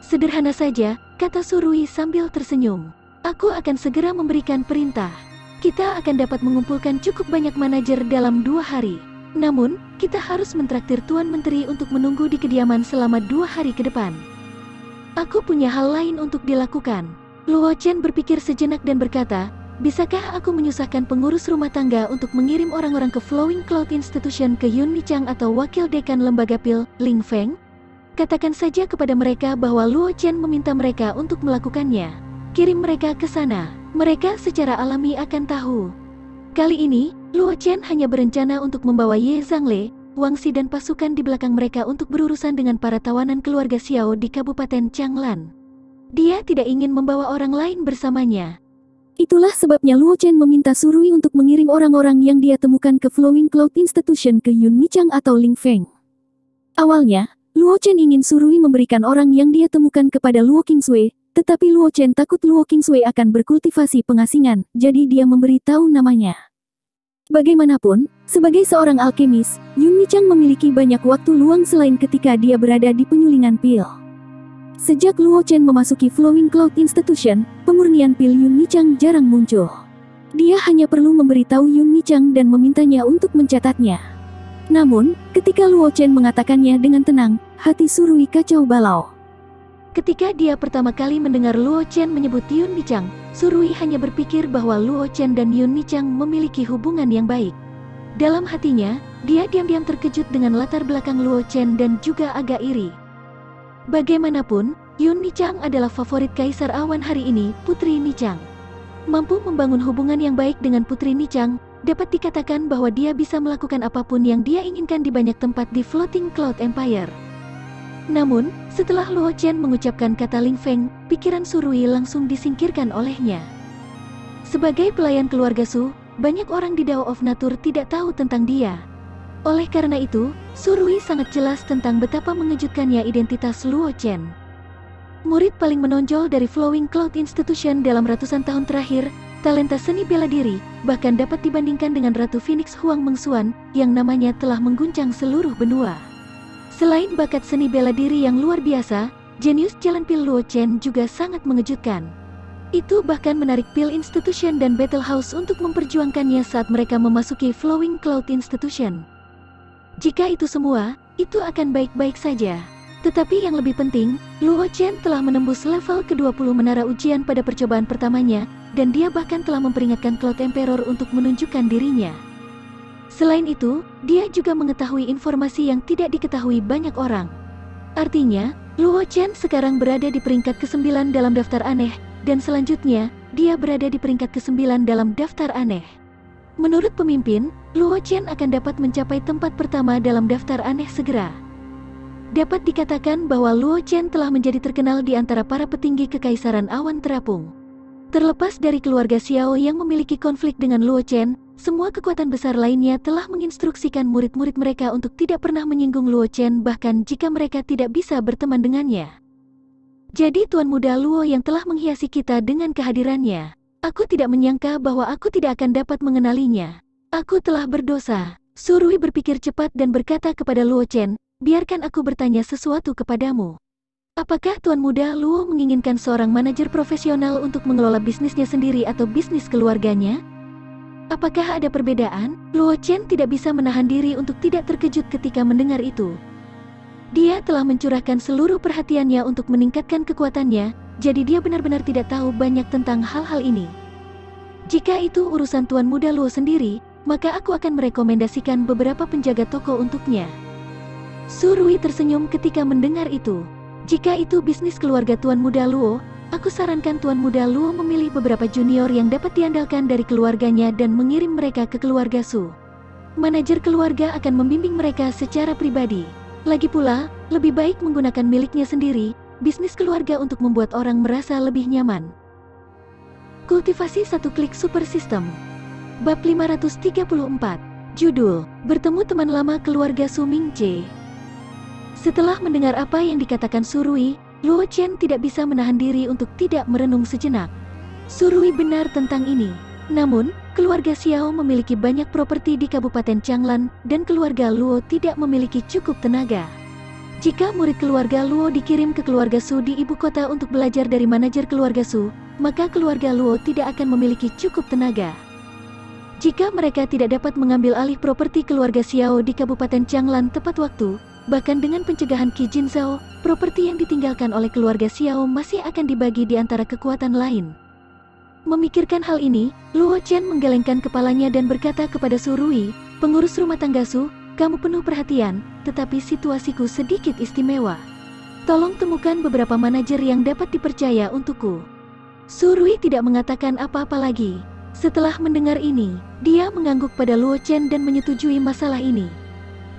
"Sederhana saja," kata Surui sambil tersenyum. "Aku akan segera memberikan perintah. Kita akan dapat mengumpulkan cukup banyak manajer dalam 2 hari. Namun, kita harus mentraktir Tuan Menteri untuk menunggu di kediaman selama 2 hari ke depan. Aku punya hal lain untuk dilakukan." Luo Chen berpikir sejenak dan berkata, "Bisakah aku menyusahkan pengurus rumah tangga untuk mengirim orang-orang ke Flowing Cloud Institution ke Yun Nichang atau wakil dekan lembaga pil, Ling Feng? Katakan saja kepada mereka bahwa Luo Chen meminta mereka untuk melakukannya. Kirim mereka ke sana. Mereka secara alami akan tahu." Kali ini, Luo Chen hanya berencana untuk membawa Ye Zhangle, Wang Xi dan pasukan di belakang mereka untuk berurusan dengan para tawanan keluarga Xiao di Kabupaten Changlan. Dia tidak ingin membawa orang lain bersamanya. Itulah sebabnya Luo Chen meminta Surui untuk mengirim orang-orang yang dia temukan ke Flowing Cloud Institution ke Yun Nichang atau Ling Feng. Awalnya, Luo Chen ingin Surui memberikan orang yang dia temukan kepada Luo Qingsui, tetapi Luo Chen takut Luo Qingsui akan berkultivasi pengasingan, jadi dia memberi tahu namanya. Bagaimanapun, sebagai seorang alkemis, Yun Nichang memiliki banyak waktu luang selain ketika dia berada di penyulingan pil. Sejak Luo Chen memasuki Flowing Cloud Institution, pemurnian pil Yun Nichang jarang muncul. Dia hanya perlu memberitahu Yun Nichang dan memintanya untuk mencatatnya. Namun, ketika Luo Chen mengatakannya dengan tenang, hati Surui kacau balau. Ketika dia pertama kali mendengar Luo Chen menyebut Yun Nichang, Surui hanya berpikir bahwa Luo Chen dan Yun Nichang memiliki hubungan yang baik. Dalam hatinya, dia diam-diam terkejut dengan latar belakang Luo Chen dan juga agak iri. Bagaimanapun, Yun Nichang adalah favorit Kaisar Awan hari ini, Putri Nichang. Mampu membangun hubungan yang baik dengan Putri Nichang, dapat dikatakan bahwa dia bisa melakukan apapun yang dia inginkan di banyak tempat di Floating Cloud Empire. Namun, setelah Luo Chen mengucapkan kata Ling Feng, pikiran Surui langsung disingkirkan olehnya. Sebagai pelayan keluarga Su, banyak orang di Dao of Nature tidak tahu tentang dia. Oleh karena itu, Surui sangat jelas tentang betapa mengejutkannya identitas Luo Chen. Murid paling menonjol dari Flowing Cloud Institution dalam ratusan tahun terakhir, talenta seni bela diri, bahkan dapat dibandingkan dengan Ratu Phoenix Huang Mengxuan, yang namanya telah mengguncang seluruh benua. Selain bakat seni bela diri yang luar biasa, jenius jalan pil Luo Chen juga sangat mengejutkan. Itu bahkan menarik Pil Institution dan Battle House untuk memperjuangkannya saat mereka memasuki Flowing Cloud Institution. Jika itu semua, itu akan baik-baik saja. Tetapi yang lebih penting, Luo Chen telah menembus level ke-20 menara ujian pada percobaan pertamanya, dan dia bahkan telah memperingatkan Cloud Emperor untuk menunjukkan dirinya. Selain itu, dia juga mengetahui informasi yang tidak diketahui banyak orang. Artinya, Luo Chen sekarang berada di peringkat ke-9 dalam daftar aneh, dan selanjutnya, dia berada di peringkat ke-9 dalam daftar aneh. Menurut pemimpin, Luo Chen akan dapat mencapai tempat pertama dalam daftar aneh segera. Dapat dikatakan bahwa Luo Chen telah menjadi terkenal di antara para petinggi Kekaisaran Awan Terapung. Terlepas dari keluarga Xiao yang memiliki konflik dengan Luo Chen, semua kekuatan besar lainnya telah menginstruksikan murid-murid mereka untuk tidak pernah menyinggung Luo Chen bahkan jika mereka tidak bisa berteman dengannya. Jadi Tuan Muda Luo yang telah menghiasi kita dengan kehadirannya. Aku tidak menyangka bahwa aku tidak akan dapat mengenalinya. Aku telah berdosa. Surui berpikir cepat dan berkata kepada Luo Chen, "Biarkan aku bertanya sesuatu kepadamu. Apakah Tuan Muda Luo menginginkan seorang manajer profesional untuk mengelola bisnisnya sendiri atau bisnis keluarganya? Apakah ada perbedaan?" Luo Chen tidak bisa menahan diri untuk tidak terkejut ketika mendengar itu. Dia telah mencurahkan seluruh perhatiannya untuk meningkatkan kekuatannya, jadi dia benar-benar tidak tahu banyak tentang hal-hal ini. Jika itu urusan Tuan Muda Luo sendiri, maka aku akan merekomendasikan beberapa penjaga toko untuknya. Surui tersenyum ketika mendengar itu. Jika itu bisnis keluarga Tuan Muda Luo, aku sarankan Tuan Muda Luo memilih beberapa junior yang dapat diandalkan dari keluarganya dan mengirim mereka ke keluarga Su. Manajer keluarga akan membimbing mereka secara pribadi. Lagi pula, lebih baik menggunakan miliknya sendiri, bisnis keluarga untuk membuat orang merasa lebih nyaman. Kultivasi satu klik super system. Bab 534. Judul, Bertemu Teman Lama Keluarga Su Mingche. Setelah mendengar apa yang dikatakan Surui, Luo Chen tidak bisa menahan diri untuk tidak merenung sejenak. Surui benar tentang ini. Namun, keluarga Xiao memiliki banyak properti di Kabupaten Changlan, dan keluarga Luo tidak memiliki cukup tenaga. Jika murid keluarga Luo dikirim ke keluarga Su di ibu kota untuk belajar dari manajer keluarga Su, maka keluarga Luo tidak akan memiliki cukup tenaga. Jika mereka tidak dapat mengambil alih properti keluarga Xiao di Kabupaten Changlan tepat waktu, bahkan dengan pencegahan Qi Jinzhao, properti yang ditinggalkan oleh keluarga Xiao masih akan dibagi di antara kekuatan lain. Memikirkan hal ini, Luo Chen menggelengkan kepalanya dan berkata kepada Surui, pengurus rumah tangga Su, kamu penuh perhatian, tetapi situasiku sedikit istimewa. Tolong temukan beberapa manajer yang dapat dipercaya untukku. Surui tidak mengatakan apa-apa lagi. Setelah mendengar ini, dia mengangguk pada Luo Chen dan menyetujui masalah ini.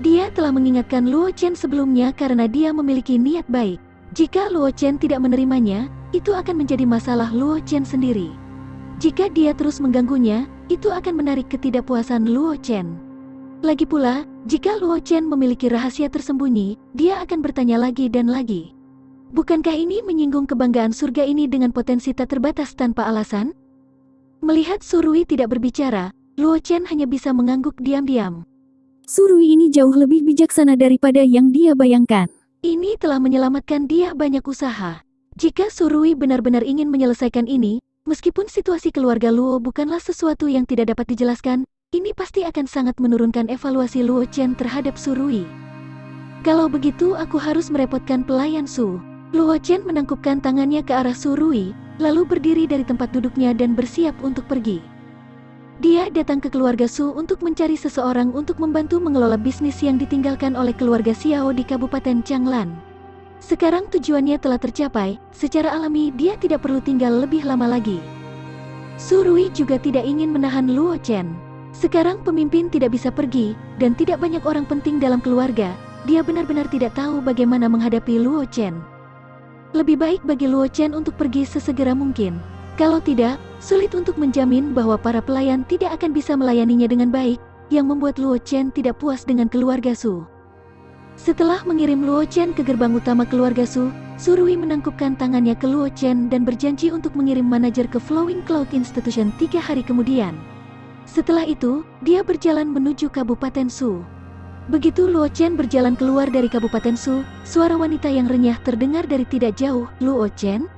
Dia telah mengingatkan Luo Chen sebelumnya karena dia memiliki niat baik. Jika Luo Chen tidak menerimanya, itu akan menjadi masalah Luo Chen sendiri. Jika dia terus mengganggunya, itu akan menarik ketidakpuasan Luo Chen. Lagi pula, jika Luo Chen memiliki rahasia tersembunyi, dia akan bertanya lagi dan lagi. Bukankah ini menyinggung kebanggaan surga ini dengan potensi tak terbatas tanpa alasan? Melihat Surui tidak berbicara, Luo Chen hanya bisa mengangguk diam-diam. Surui ini jauh lebih bijaksana daripada yang dia bayangkan. Ini telah menyelamatkan dia banyak usaha. Jika Surui benar-benar ingin menyelesaikan ini, meskipun situasi keluarga Luo bukanlah sesuatu yang tidak dapat dijelaskan, ini pasti akan sangat menurunkan evaluasi Luo Chen terhadap Surui. Kalau begitu aku harus merepotkan pelayan Su. Luo Chen menangkupkan tangannya ke arah Surui, lalu berdiri dari tempat duduknya dan bersiap untuk pergi. Dia datang ke keluarga Su untuk mencari seseorang untuk membantu mengelola bisnis yang ditinggalkan oleh keluarga Xiao di Kabupaten Changlan. Sekarang tujuannya telah tercapai, secara alami dia tidak perlu tinggal lebih lama lagi. Surui juga tidak ingin menahan Luo Chen. Sekarang pemimpin tidak bisa pergi, dan tidak banyak orang penting dalam keluarga, dia benar-benar tidak tahu bagaimana menghadapi Luo Chen. Lebih baik bagi Luo Chen untuk pergi sesegera mungkin. Kalau tidak, sulit untuk menjamin bahwa para pelayan tidak akan bisa melayaninya dengan baik, yang membuat Luo Chen tidak puas dengan keluarga Su. Setelah mengirim Luo Chen ke gerbang utama keluarga Su, Surui menangkupkan tangannya ke Luo Chen dan berjanji untuk mengirim manajer ke Flowing Cloud Institution 3 hari kemudian. Setelah itu, dia berjalan menuju Kabupaten Su. Begitu Luo Chen berjalan keluar dari Kabupaten Su, suara wanita yang renyah terdengar dari tidak jauh. Luo Chen?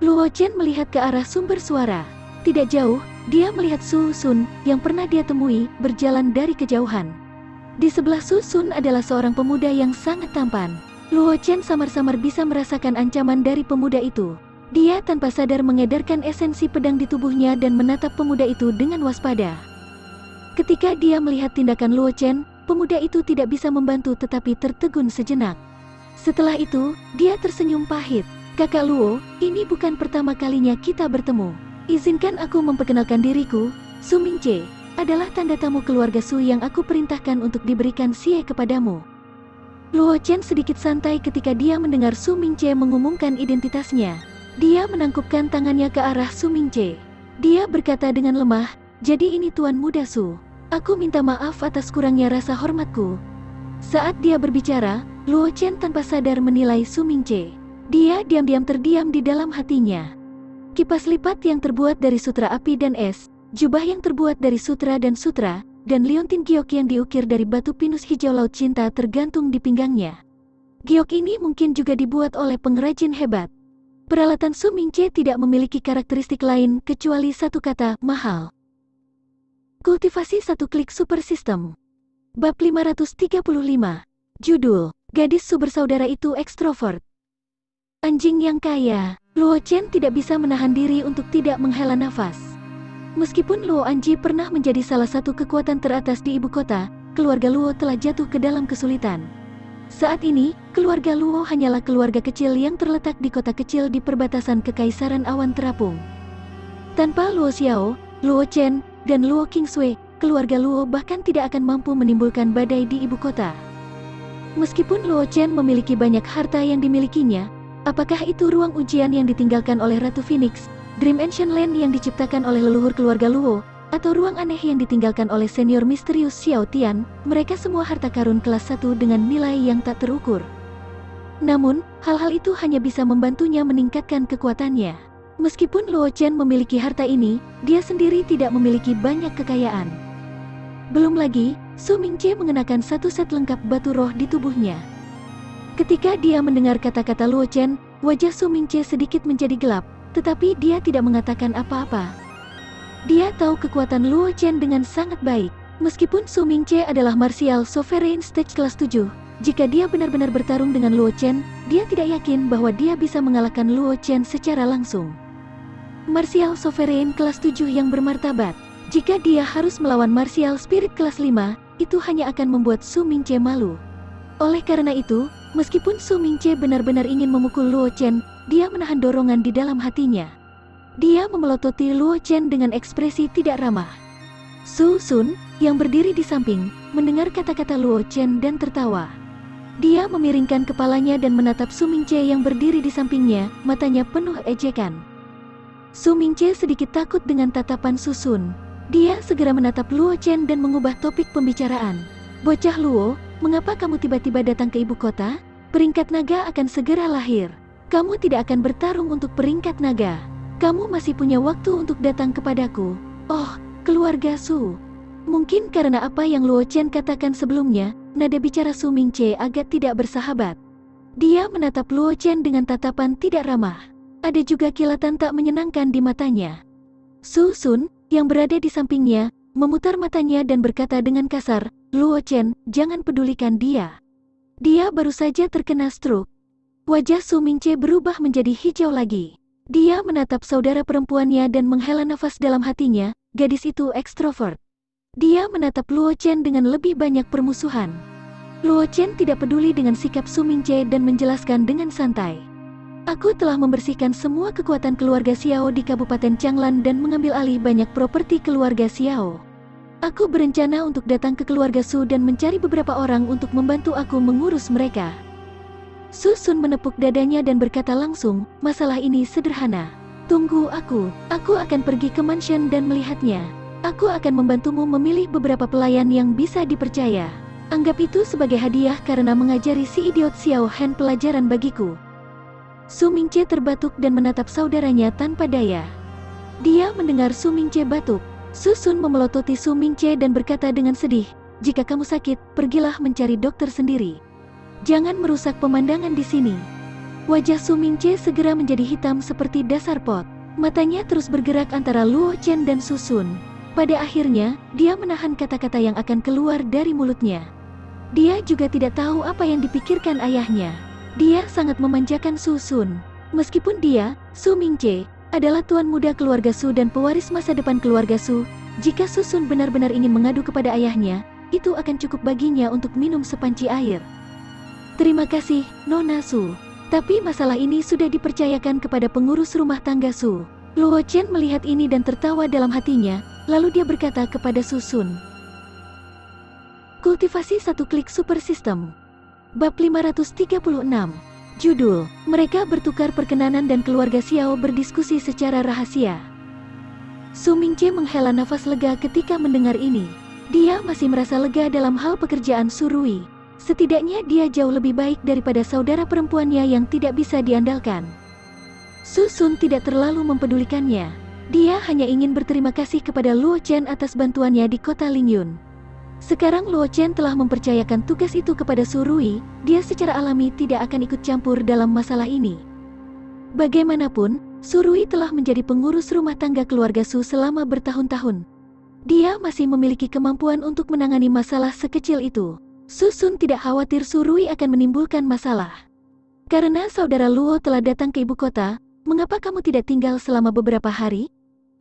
Luo Chen melihat ke arah sumber suara. Tidak jauh, dia melihat Su Sun, yang pernah dia temui, berjalan dari kejauhan. Di sebelah Su Sun adalah seorang pemuda yang sangat tampan. Luo Chen samar-samar bisa merasakan ancaman dari pemuda itu. Dia tanpa sadar mengedarkan esensi pedang di tubuhnya dan menatap pemuda itu dengan waspada. Ketika dia melihat tindakan Luo Chen, pemuda itu tidak bisa membantu tetapi tertegun sejenak. Setelah itu, dia tersenyum pahit. Kakak Luo, ini bukan pertama kalinya kita bertemu. Izinkan aku memperkenalkan diriku, Su Mingche, adalah tanda tamu keluarga Su yang aku perintahkan untuk diberikan Xie kepadamu. Luo Chen sedikit santai ketika dia mendengar Su Mingche mengumumkan identitasnya. Dia menangkupkan tangannya ke arah Su Mingche. Dia berkata dengan lemah, jadi ini Tuan Muda Su. Aku minta maaf atas kurangnya rasa hormatku. Saat dia berbicara, Luo Chen tanpa sadar menilai Su Mingche. Dia diam-diam terdiam di dalam hatinya. Kipas lipat yang terbuat dari sutra api dan es, jubah yang terbuat dari sutra, dan liontin giok yang diukir dari batu pinus hijau laut cinta tergantung di pinggangnya. Giok ini mungkin juga dibuat oleh pengrajin hebat. Peralatan Su Mingche tidak memiliki karakteristik lain kecuali satu kata, mahal. Kultivasi satu klik super system. Bab 535. Judul, Gadis Su bersaudara itu ekstrovert. Anjing yang kaya. Luo Chen tidak bisa menahan diri untuk tidak menghela nafas. Meskipun Luo Anji pernah menjadi salah satu kekuatan teratas di ibu kota, keluarga Luo telah jatuh ke dalam kesulitan. Saat ini, keluarga Luo hanyalah keluarga kecil yang terletak di kota kecil di perbatasan Kekaisaran Awan Terapung. Tanpa Luo Xiao, Luo Chen, dan Luo Qingsui, keluarga Luo bahkan tidak akan mampu menimbulkan badai di ibu kota. Meskipun Luo Chen memiliki banyak harta yang dimilikinya, Apakah itu ruang ujian yang ditinggalkan oleh Ratu Phoenix, Dream Ancient Land yang diciptakan oleh leluhur keluarga Luo, atau ruang aneh yang ditinggalkan oleh senior misterius Xiao Tian? Mereka semua harta karun kelas 1 dengan nilai yang tak terukur. Namun, hal-hal itu hanya bisa membantunya meningkatkan kekuatannya. Meskipun Luo Chen memiliki harta ini, dia sendiri tidak memiliki banyak kekayaan. Belum lagi, Su Mingce mengenakan satu set lengkap batu roh di tubuhnya. Ketika dia mendengar kata-kata Luo Chen, wajah Su Mingce sedikit menjadi gelap, tetapi dia tidak mengatakan apa-apa. Dia tahu kekuatan Luo Chen dengan sangat baik. Meskipun Su Mingce adalah Martial Sovereign Stage kelas 7, jika dia benar-benar bertarung dengan Luo Chen, dia tidak yakin bahwa dia bisa mengalahkan Luo Chen secara langsung. Martial Sovereign kelas 7 yang bermartabat. Jika dia harus melawan Martial Spirit kelas 5, itu hanya akan membuat Su Mingce malu. Oleh karena itu, meskipun Su Mingce benar-benar ingin memukul Luo Chen, dia menahan dorongan di dalam hatinya. Dia memelototi Luo Chen dengan ekspresi tidak ramah. Su Sun, yang berdiri di samping, mendengar kata-kata Luo Chen dan tertawa. Dia memiringkan kepalanya dan menatap Su Mingce yang berdiri di sampingnya, matanya penuh ejekan. Su Mingce sedikit takut dengan tatapan Su Sun. Dia segera menatap Luo Chen dan mengubah topik pembicaraan. "Bocah Luo, mengapa kamu tiba-tiba datang ke ibu kota? Peringkat naga akan segera lahir. Kamu tidak akan bertarung untuk peringkat naga. Kamu masih punya waktu untuk datang kepadaku." "Oh, keluarga Su." Mungkin karena apa yang Luo Chen katakan sebelumnya, nada bicara Su Mingce agak tidak bersahabat. Dia menatap Luo Chen dengan tatapan tidak ramah. Ada juga kilatan tak menyenangkan di matanya. Su Sun, yang berada di sampingnya, memutar matanya dan berkata dengan kasar, "Luo Chen, jangan pedulikan dia. Dia baru saja terkena stroke." Wajah Su Mingce berubah menjadi hijau lagi. Dia menatap saudara perempuannya dan menghela nafas dalam hatinya, gadis itu ekstrovert. Dia menatap Luo Chen dengan lebih banyak permusuhan. Luo Chen tidak peduli dengan sikap Su Mingce dan menjelaskan dengan santai. "Aku telah membersihkan semua kekuatan keluarga Xiao di Kabupaten Changlan dan mengambil alih banyak properti keluarga Xiao. Aku berencana untuk datang ke keluarga Su dan mencari beberapa orang untuk membantu aku mengurus mereka." Su Sun menepuk dadanya dan berkata langsung, "Masalah ini sederhana. Tunggu aku akan pergi ke mansion dan melihatnya. Aku akan membantumu memilih beberapa pelayan yang bisa dipercaya. Anggap itu sebagai hadiah karena mengajari si idiot Xiao Han pelajaran bagiku." Su Mingce terbatuk dan menatap saudaranya tanpa daya. Dia mendengar Su Mingce batuk. Su Sun memelototi Su Mingce dan berkata dengan sedih, "Jika kamu sakit, pergilah mencari dokter sendiri. Jangan merusak pemandangan di sini." Wajah Su Mingce segera menjadi hitam seperti dasar pot. Matanya terus bergerak antara Luo Chen dan Su Sun. Pada akhirnya, dia menahan kata-kata yang akan keluar dari mulutnya. Dia juga tidak tahu apa yang dipikirkan ayahnya. Dia sangat memanjakan Su Sun. Meskipun dia, Su Mingce, adalah tuan muda keluarga Su dan pewaris masa depan keluarga Su, jika Su Sun benar-benar ingin mengadu kepada ayahnya, itu akan cukup baginya untuk minum sepanci air. "Terima kasih, Nona Su. Tapi masalah ini sudah dipercayakan kepada pengurus rumah tangga Su." Luo Chen melihat ini dan tertawa dalam hatinya, lalu dia berkata kepada Su Sun. Kultivasi satu klik super system. Bab 536. Judul, Mereka Bertukar Perkenanan dan Keluarga Xiao Berdiskusi Secara Rahasia. Su Mingce menghela nafas lega ketika mendengar ini. Dia masih merasa lega dalam hal pekerjaan Su Rui. Setidaknya dia jauh lebih baik daripada saudara perempuannya yang tidak bisa diandalkan. Su Sun tidak terlalu mempedulikannya. Dia hanya ingin berterima kasih kepada Luo Chen atas bantuannya di kota Lingyun. Sekarang Luo Chen telah mempercayakan tugas itu kepada Su Rui, dia secara alami tidak akan ikut campur dalam masalah ini. Bagaimanapun, Su Rui telah menjadi pengurus rumah tangga keluarga Su selama bertahun-tahun. Dia masih memiliki kemampuan untuk menangani masalah sekecil itu. Su Sun tidak khawatir Su Rui akan menimbulkan masalah. "Karena saudara Luo telah datang ke ibu kota, mengapa kamu tidak tinggal selama beberapa hari?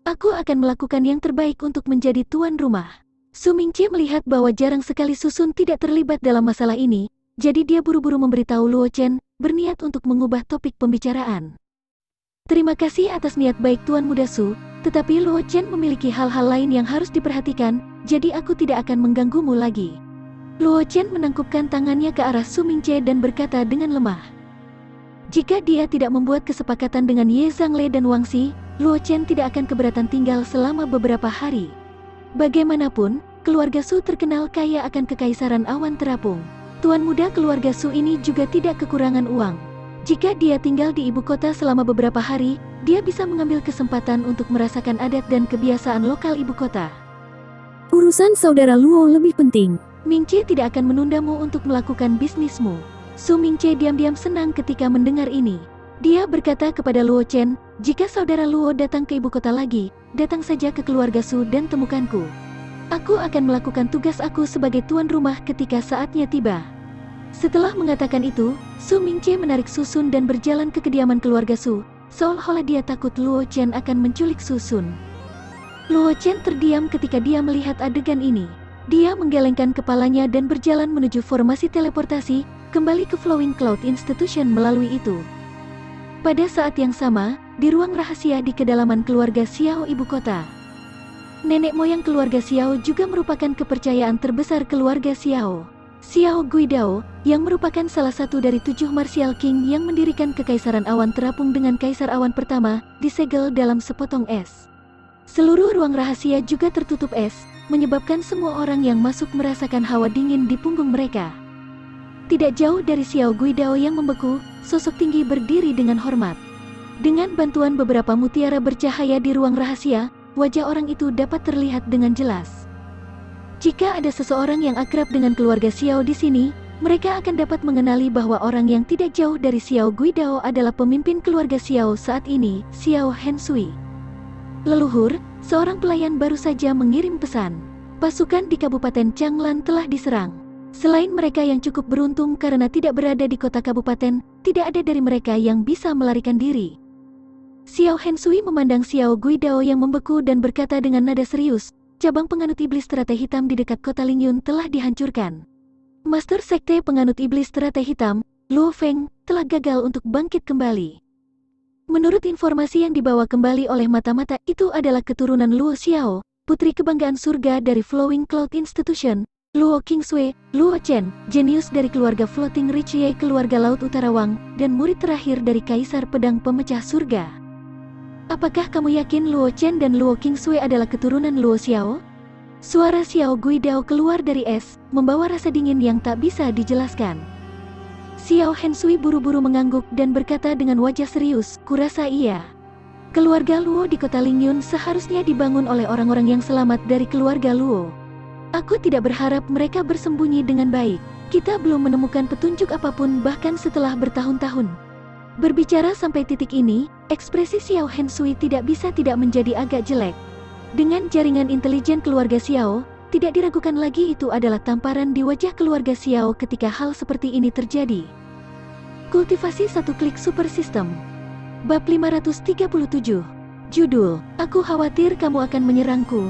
Aku akan melakukan yang terbaik untuk menjadi tuan rumah." Su Mingce melihat bahwa jarang sekali Su Sun tidak terlibat dalam masalah ini, jadi dia buru-buru memberitahu Luo Chen, berniat untuk mengubah topik pembicaraan. "Terima kasih atas niat baik Tuan Muda Su, tetapi Luo Chen memiliki hal-hal lain yang harus diperhatikan, jadi aku tidak akan mengganggumu lagi." Luo Chen menangkupkan tangannya ke arah Su Mingce dan berkata dengan lemah, Jika dia tidak membuat kesepakatan dengan Ye Zhangle dan Wang Xi, Luo Chen tidak akan keberatan tinggal selama beberapa hari. Bagaimanapun, keluarga Su terkenal kaya akan kekaisaran awan terapung. Tuan muda keluarga Su ini juga tidak kekurangan uang. Jika dia tinggal di ibu kota selama beberapa hari, dia bisa mengambil kesempatan untuk merasakan adat dan kebiasaan lokal ibu kota. Urusan saudara Luo lebih penting. Mingce tidak akan menundamu untuk melakukan bisnismu. Su Mingce diam-diam senang ketika mendengar ini. Dia berkata kepada Luo Chen, jika saudara Luo datang ke ibu kota lagi, datang saja ke keluarga Su dan temukanku. Aku akan melakukan tugas aku sebagai tuan rumah ketika saatnya tiba. Setelah mengatakan itu, Su Mingce menarik Susun dan berjalan ke kediaman keluarga Su, seolah-olah dia takut Luo Chen akan menculik Susun. Luo Chen terdiam ketika dia melihat adegan ini. Dia menggelengkan kepalanya dan berjalan menuju formasi teleportasi, kembali ke Flowing Cloud Institution melalui itu. Pada saat yang sama, di ruang rahasia di kedalaman keluarga Xiao ibu kota. Nenek moyang keluarga Xiao juga merupakan kepercayaan terbesar keluarga Xiao. Xiao Guidao, yang merupakan salah satu dari 7 Martial King yang mendirikan Kekaisaran Awan terapung dengan Kaisar Awan pertama, disegel dalam sepotong es. Seluruh ruang rahasia juga tertutup es, menyebabkan semua orang yang masuk merasakan hawa dingin di punggung mereka. Tidak jauh dari Xiao Guidao yang membeku, sosok tinggi berdiri dengan hormat. Dengan bantuan beberapa mutiara bercahaya di ruang rahasia, wajah orang itu dapat terlihat dengan jelas. Jika ada seseorang yang akrab dengan keluarga Xiao di sini, mereka akan dapat mengenali bahwa orang yang tidak jauh dari Xiao Guidao adalah pemimpin keluarga Xiao saat ini, Xiao Hensui. Leluhur, seorang pelayan baru saja mengirim pesan. Pasukan di Kabupaten Changlan telah diserang. Selain mereka yang cukup beruntung karena tidak berada di kota kabupaten, tidak ada dari mereka yang bisa melarikan diri. Xiao Hensui memandang Xiao Guidao yang membeku dan berkata dengan nada serius, cabang penganut iblis teratai hitam di dekat kota Lingyun telah dihancurkan. Master Sekte penganut iblis teratai hitam, Luo Feng, telah gagal untuk bangkit kembali. Menurut informasi yang dibawa kembali oleh mata-mata itu adalah keturunan Luo Xiao, putri kebanggaan surga dari Flowing Cloud Institution, Luo Qingsui, Luo Chen, jenius dari keluarga Floating Ridge Ye keluarga Laut Utara Wang, dan murid terakhir dari Kaisar Pedang Pemecah Surga. Apakah kamu yakin Luo Chen dan Luo Qingsui adalah keturunan Luo Xiao? Suara Xiao Guidao keluar dari es, membawa rasa dingin yang tak bisa dijelaskan. Xiao Hensui buru-buru mengangguk dan berkata dengan wajah serius, kurasa iya. Keluarga Luo di kota Lingyun seharusnya dibangun oleh orang-orang yang selamat dari keluarga Luo. Aku tidak berharap mereka bersembunyi dengan baik. Kita belum menemukan petunjuk apapun bahkan setelah bertahun-tahun. Berbicara sampai titik ini, ekspresi Xiao Hensui tidak bisa tidak menjadi agak jelek. Dengan jaringan intelijen keluarga Xiao, tidak diragukan lagi itu adalah tamparan di wajah keluarga Xiao ketika hal seperti ini terjadi. Kultivasi satu klik super system. Bab 537. Judul, Aku khawatir kamu akan menyerangku.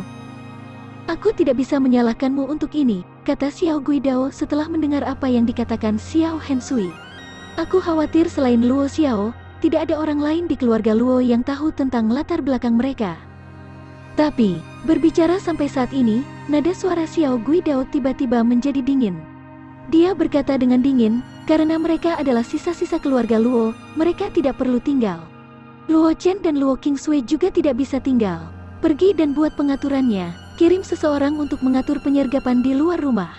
Aku tidak bisa menyalahkanmu untuk ini, kata Xiao Guidao setelah mendengar apa yang dikatakan Xiao Hensui. Aku khawatir selain Luo Xiao, tidak ada orang lain di keluarga Luo yang tahu tentang latar belakang mereka. Tapi, berbicara sampai saat ini, nada suara Xiao Guidao tiba-tiba menjadi dingin. Dia berkata dengan dingin, karena mereka adalah sisa-sisa keluarga Luo, mereka tidak perlu tinggal. Luo Chen dan Luo Qingsui juga tidak bisa tinggal. Pergi dan buat pengaturannya, kirim seseorang untuk mengatur penyergapan di luar rumah.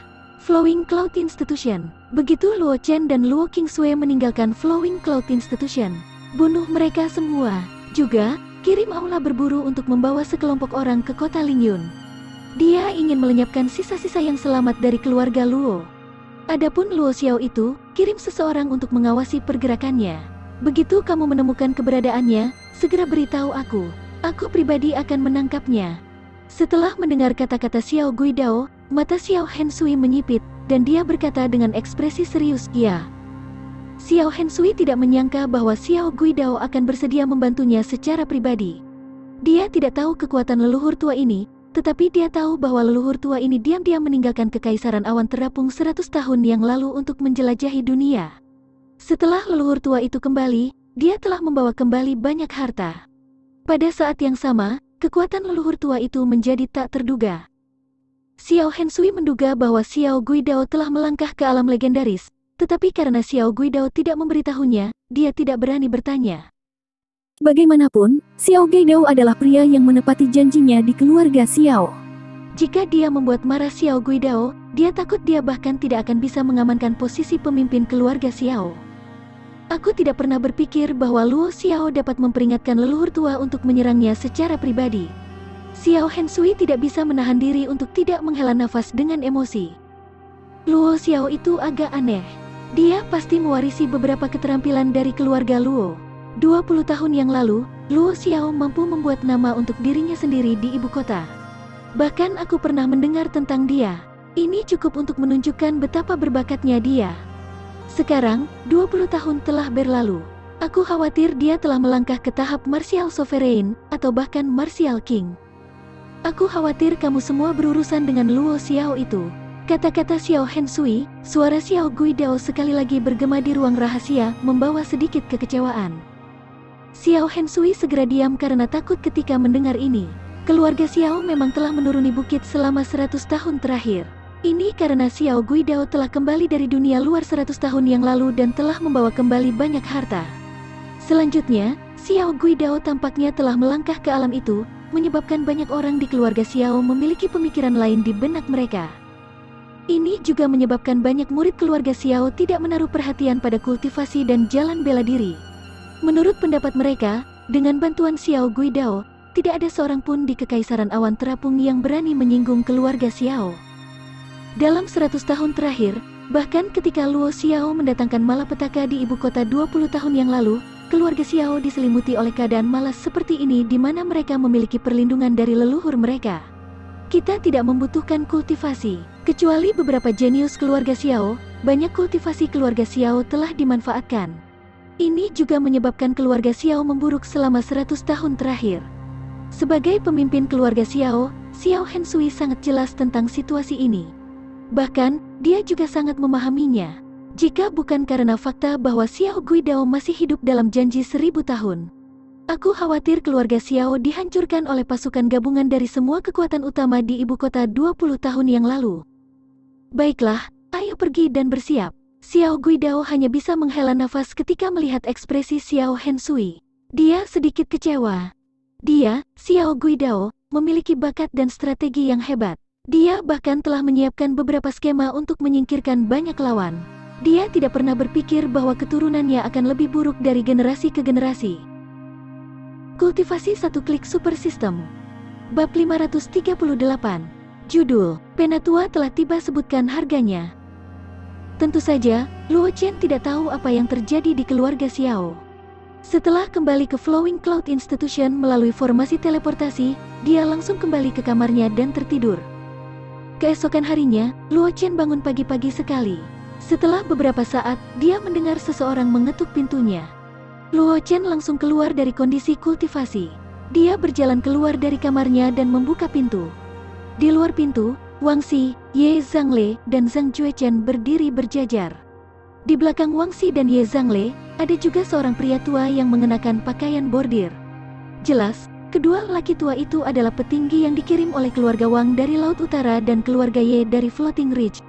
Flowing Cloud Institution. Begitu Luo Chen dan Luo Qingsui meninggalkan Flowing Cloud Institution, bunuh mereka semua. Juga, kirim aula berburu untuk membawa sekelompok orang ke kota Lingyun. Dia ingin melenyapkan sisa-sisa yang selamat dari keluarga Luo. Adapun Luo Xiao itu, kirim seseorang untuk mengawasi pergerakannya. Begitu kamu menemukan keberadaannya, segera beritahu aku. Aku pribadi akan menangkapnya. Setelah mendengar kata-kata Xiao Guidao, mata Xiao Hensui menyipit, dan dia berkata dengan ekspresi serius, "Ya." Xiao Hensui tidak menyangka bahwa Xiao Guidao akan bersedia membantunya secara pribadi. Dia tidak tahu kekuatan leluhur tua ini, tetapi dia tahu bahwa leluhur tua ini diam-diam meninggalkan Kekaisaran Awan terapung 100 tahun yang lalu untuk menjelajahi dunia. Setelah leluhur tua itu kembali, dia telah membawa kembali banyak harta. Pada saat yang sama, kekuatan leluhur tua itu menjadi tak terduga. Xiao Hensui menduga bahwa Xiao Guidao telah melangkah ke alam legendaris, tetapi karena Xiao Guidao tidak memberitahunya, dia tidak berani bertanya. Bagaimanapun, Xiao Guidao adalah pria yang menepati janjinya di keluarga Xiao. Jika dia membuat marah Xiao Guidao, dia takut dia bahkan tidak akan bisa mengamankan posisi pemimpin keluarga Xiao. Aku tidak pernah berpikir bahwa Luo Xiao dapat memperingatkan leluhur tua untuk menyerangnya secara pribadi. Xiao Hensui tidak bisa menahan diri untuk tidak menghela nafas dengan emosi. Luo Xiao itu agak aneh. Dia pasti mewarisi beberapa keterampilan dari keluarga Luo. 20 tahun yang lalu, Luo Xiao mampu membuat nama untuk dirinya sendiri di ibu kota. Bahkan aku pernah mendengar tentang dia. Ini cukup untuk menunjukkan betapa berbakatnya dia. Sekarang, 20 tahun telah berlalu. Aku khawatir dia telah melangkah ke tahap Martial Sovereign, atau bahkan Martial King. Aku khawatir kamu semua berurusan dengan Luo Xiao itu. Kata-kata Xiao Hensui, suara Xiao Guidao sekali lagi bergema di ruang rahasia, membawa sedikit kekecewaan. Xiao Hensui segera diam karena takut ketika mendengar ini. Keluarga Xiao memang telah menuruni bukit selama 100 tahun terakhir. Ini karena Xiao Guidao telah kembali dari dunia luar 100 tahun yang lalu dan telah membawa kembali banyak harta. Selanjutnya, Xiao Guidao tampaknya telah melangkah ke alam itu, menyebabkan banyak orang di keluarga Xiao memiliki pemikiran lain di benak mereka. Ini juga menyebabkan banyak murid keluarga Xiao tidak menaruh perhatian pada kultivasi dan jalan bela diri. Menurut pendapat mereka, dengan bantuan Xiao Guidao, tidak ada seorang pun di Kekaisaran Awan Terapung yang berani menyinggung keluarga Xiao. Dalam 100 tahun terakhir, bahkan ketika Luo Xiao mendatangkan malapetaka di ibu kota 20 tahun yang lalu, keluarga Xiao diselimuti oleh keadaan malas seperti ini di mana mereka memiliki perlindungan dari leluhur mereka. Kita tidak membutuhkan kultivasi. Kecuali beberapa jenius keluarga Xiao, banyak kultivasi keluarga Xiao telah dimanfaatkan. Ini juga menyebabkan keluarga Xiao memburuk selama 100 tahun terakhir. Sebagai pemimpin keluarga Xiao, Xiao Hensui sangat jelas tentang situasi ini. Bahkan, dia juga sangat memahaminya. Jika bukan karena fakta bahwa Xiao Guidao masih hidup dalam janji 1000 tahun. Aku khawatir keluarga Xiao dihancurkan oleh pasukan gabungan dari semua kekuatan utama di ibu kota 20 tahun yang lalu. Baiklah, ayo pergi dan bersiap. Xiao Guidao hanya bisa menghela nafas ketika melihat ekspresi Xiao Hensui. Dia sedikit kecewa. Dia, Xiao Guidao, memiliki bakat dan strategi yang hebat. Dia bahkan telah menyiapkan beberapa skema untuk menyingkirkan banyak lawan. Dia tidak pernah berpikir bahwa keturunannya akan lebih buruk dari generasi ke generasi. Kultivasi satu klik super system. Bab 538. Judul, Penatua telah tiba, sebutkan harganya. Tentu saja, Luo Chen tidak tahu apa yang terjadi di keluarga Xiao. Setelah kembali ke Flowing Cloud Institution melalui formasi teleportasi, dia langsung kembali ke kamarnya dan tertidur. Keesokan harinya, Luo Chen bangun pagi-pagi sekali. Setelah beberapa saat, dia mendengar seseorang mengetuk pintunya. Luo Chen langsung keluar dari kondisi kultivasi. Dia berjalan keluar dari kamarnya dan membuka pintu. Di luar pintu, Wang Xi, Ye Zhangle, dan Zhang Juechen berdiri berjajar. Di belakang Wang Xi dan Ye Zhangle, ada juga seorang pria tua yang mengenakan pakaian bordir. Jelas, kedua lelaki tua itu adalah petinggi yang dikirim oleh keluarga Wang dari Laut Utara dan keluarga Ye dari Floating Ridge.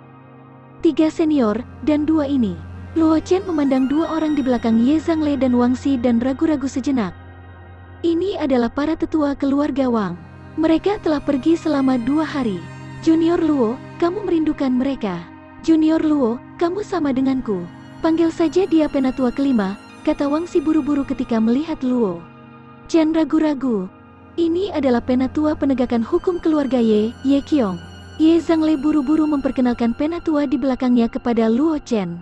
3 senior, dan 2 ini. Luo Chen memandang dua orang di belakang Ye Zhangle dan Wang Xi dan ragu-ragu sejenak. Ini adalah para tetua keluarga Wang. Mereka telah pergi selama 2 hari. Junior Luo, kamu merindukan mereka. Junior Luo, kamu sama denganku. Panggil saja dia penatua kelima, kata Wang Xi buru-buru ketika melihat Luo. Chen ragu-ragu. Ini adalah penatua penegakan hukum keluarga Ye, Ye Qiong. Ye Zhangle buru-buru memperkenalkan penatua di belakangnya kepada Luo Chen.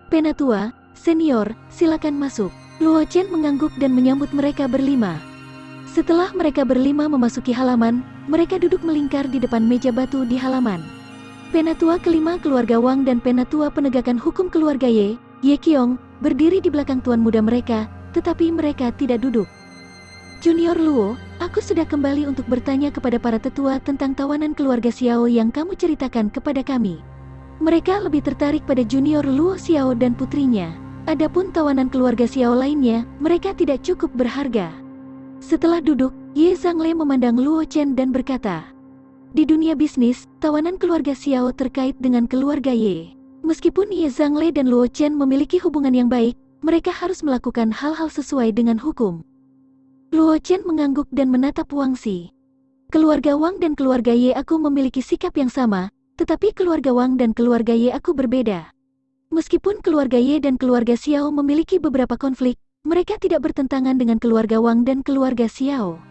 Penatua, senior, silakan masuk. Luo Chen mengangguk dan menyambut mereka berlima. Setelah mereka berlima memasuki halaman, mereka duduk melingkar di depan meja batu di halaman. Penatua kelima keluarga Wang dan penatua penegakan hukum keluarga Ye, Ye Qiong, berdiri di belakang tuan muda mereka, tetapi mereka tidak duduk. Junior Luo, aku sudah kembali untuk bertanya kepada para tetua tentang tawanan keluarga Xiao yang kamu ceritakan kepada kami. Mereka lebih tertarik pada Junior Luo Xiao dan putrinya. Adapun tawanan keluarga Xiao lainnya, mereka tidak cukup berharga. Setelah duduk, Ye Zhangle memandang Luo Chen dan berkata, di dunia bisnis, tawanan keluarga Xiao terkait dengan keluarga Ye. Meskipun Ye Zhangle dan Luo Chen memiliki hubungan yang baik, mereka harus melakukan hal-hal sesuai dengan hukum. Luo Chen mengangguk dan menatap Wang Xi. Keluarga Wang dan keluarga Ye aku memiliki sikap yang sama, tetapi keluarga Wang dan keluarga Ye aku berbeda. Meskipun keluarga Ye dan keluarga Xiao memiliki beberapa konflik, mereka tidak bertentangan dengan keluarga Wang dan keluarga Xiao.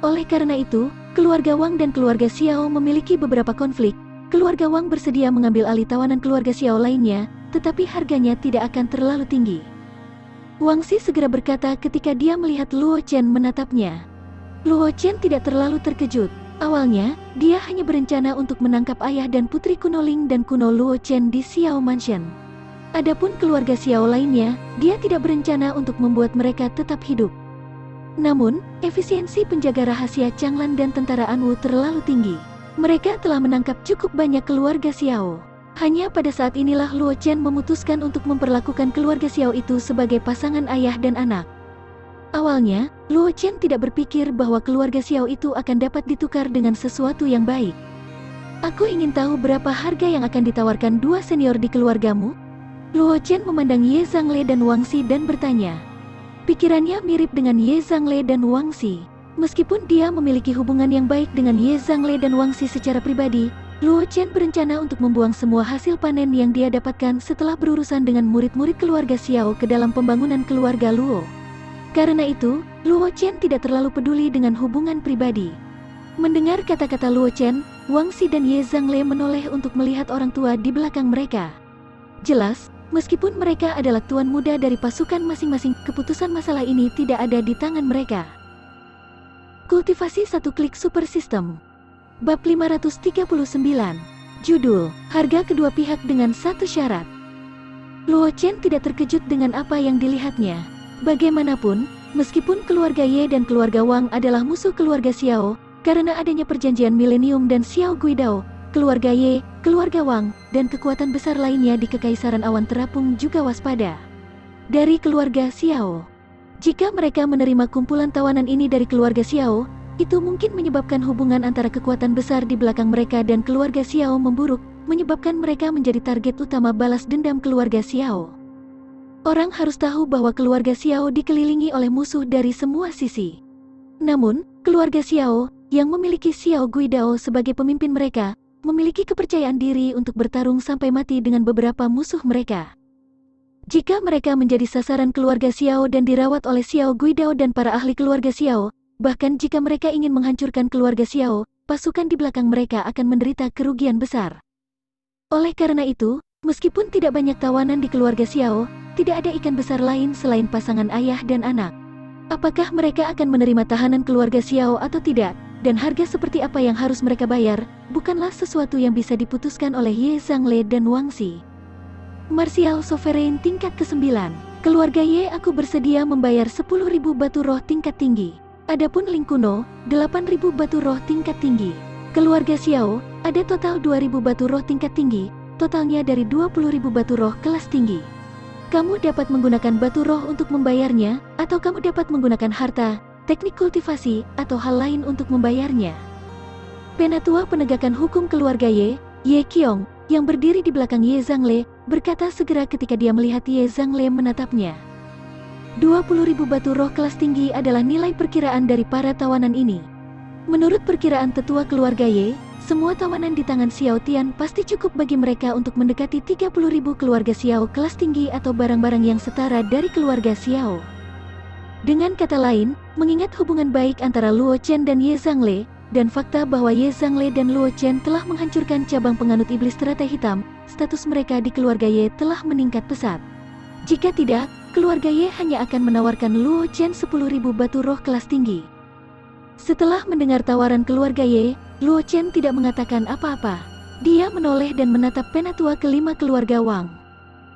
Oleh karena itu, keluarga Wang dan keluarga Xiao memiliki beberapa konflik. Keluarga Wang bersedia mengambil alih tawanan keluarga Xiao lainnya, tetapi harganya tidak akan terlalu tinggi. Wang Xi segera berkata ketika dia melihat Luo Chen menatapnya. Luo Chen tidak terlalu terkejut. Awalnya, dia hanya berencana untuk menangkap ayah dan putri kuno Ling dan kuno Luo Chen di Xiao Mansion. Adapun keluarga Xiao lainnya, dia tidak berencana untuk membuat mereka tetap hidup. Namun, efisiensi penjaga rahasia Changlan dan tentara Anwu terlalu tinggi. Mereka telah menangkap cukup banyak keluarga Xiao. Hanya pada saat inilah Luo Chen memutuskan untuk memperlakukan keluarga Xiao itu sebagai pasangan ayah dan anak. Awalnya, Luo Chen tidak berpikir bahwa keluarga Xiao itu akan dapat ditukar dengan sesuatu yang baik. Aku ingin tahu berapa harga yang akan ditawarkan dua senior di keluargamu? Luo Chen memandang Ye Zhangle dan Wang Xi dan bertanya. Pikirannya mirip dengan Ye Zhangle dan Wang Xi. Meskipun dia memiliki hubungan yang baik dengan Ye Zhangle dan Wang Xi secara pribadi, Luo Chen berencana untuk membuang semua hasil panen yang dia dapatkan setelah berurusan dengan murid-murid keluarga Xiao ke dalam pembangunan keluarga Luo. Karena itu, Luo Chen tidak terlalu peduli dengan hubungan pribadi. Mendengar kata-kata Luo Chen, Wang Xi dan Ye Zhangle menoleh untuk melihat orang tua di belakang mereka. Jelas, meskipun mereka adalah tuan muda dari pasukan masing-masing, keputusan masalah ini tidak ada di tangan mereka. Kultivasi satu klik super system. Bab 539. Judul, harga kedua pihak dengan satu syarat. Luo Chen tidak terkejut dengan apa yang dilihatnya. Bagaimanapun, meskipun keluarga Ye dan keluarga Wang adalah musuh keluarga Xiao, karena adanya perjanjian milenium dan Xiao Guidao, keluarga Ye, keluarga Wang, dan kekuatan besar lainnya di Kekaisaran Awan Terapung juga waspada. Dari keluarga Xiao. Jika mereka menerima kumpulan tawanan ini dari keluarga Xiao, itu mungkin menyebabkan hubungan antara kekuatan besar di belakang mereka dan keluarga Xiao memburuk, menyebabkan mereka menjadi target utama balas dendam keluarga Xiao. Orang harus tahu bahwa keluarga Xiao dikelilingi oleh musuh dari semua sisi. Namun, keluarga Xiao, yang memiliki Xiao Guidao sebagai pemimpin mereka, memiliki kepercayaan diri untuk bertarung sampai mati dengan beberapa musuh mereka. Jika mereka menjadi sasaran keluarga Xiao dan dirawat oleh Xiao Guidao dan para ahli keluarga Xiao, bahkan jika mereka ingin menghancurkan keluarga Xiao, pasukan di belakang mereka akan menderita kerugian besar. Oleh karena itu, meskipun tidak banyak tawanan di keluarga Xiao, tidak ada ikan besar lain selain pasangan ayah dan anak. Apakah mereka akan menerima tahanan keluarga Xiao atau tidak, dan harga seperti apa yang harus mereka bayar, bukanlah sesuatu yang bisa diputuskan oleh Ye Zhangle dan Wang Xi. Martial Sovereign tingkat ke-9. Keluarga Ye aku bersedia membayar 10.000 batu roh tingkat tinggi. Adapun Ling kuno, 8.000 batu roh tingkat tinggi. Keluarga Xiao, ada total 2.000 batu roh tingkat tinggi, totalnya dari 20.000 batu roh kelas tinggi. Kamu dapat menggunakan batu roh untuk membayarnya, atau kamu dapat menggunakan harta, teknik kultivasi, atau hal lain untuk membayarnya. Penatua penegakan hukum keluarga Ye, Ye Qiong, yang berdiri di belakang Ye Zhangle, berkata segera ketika dia melihat Ye Zhangle menatapnya. 20.000 batu roh kelas tinggi adalah nilai perkiraan dari para tawanan ini. Menurut perkiraan tetua keluarga Ye, semua tawanan di tangan Xiao Tian pasti cukup bagi mereka untuk mendekati 30.000 keluarga Xiao kelas tinggi atau barang-barang yang setara dari keluarga Xiao. Dengan kata lain, mengingat hubungan baik antara Luo Chen dan Ye Zhangle, dan fakta bahwa Ye Zhangle dan Luo Chen telah menghancurkan cabang penganut iblis teratai hitam, status mereka di keluarga Ye telah meningkat pesat. Jika tidak, keluarga Ye hanya akan menawarkan Luo Chen 10.000 batu roh kelas tinggi. Setelah mendengar tawaran keluarga Ye, Luo Chen tidak mengatakan apa-apa. Dia menoleh dan menatap penatua kelima keluarga Wang.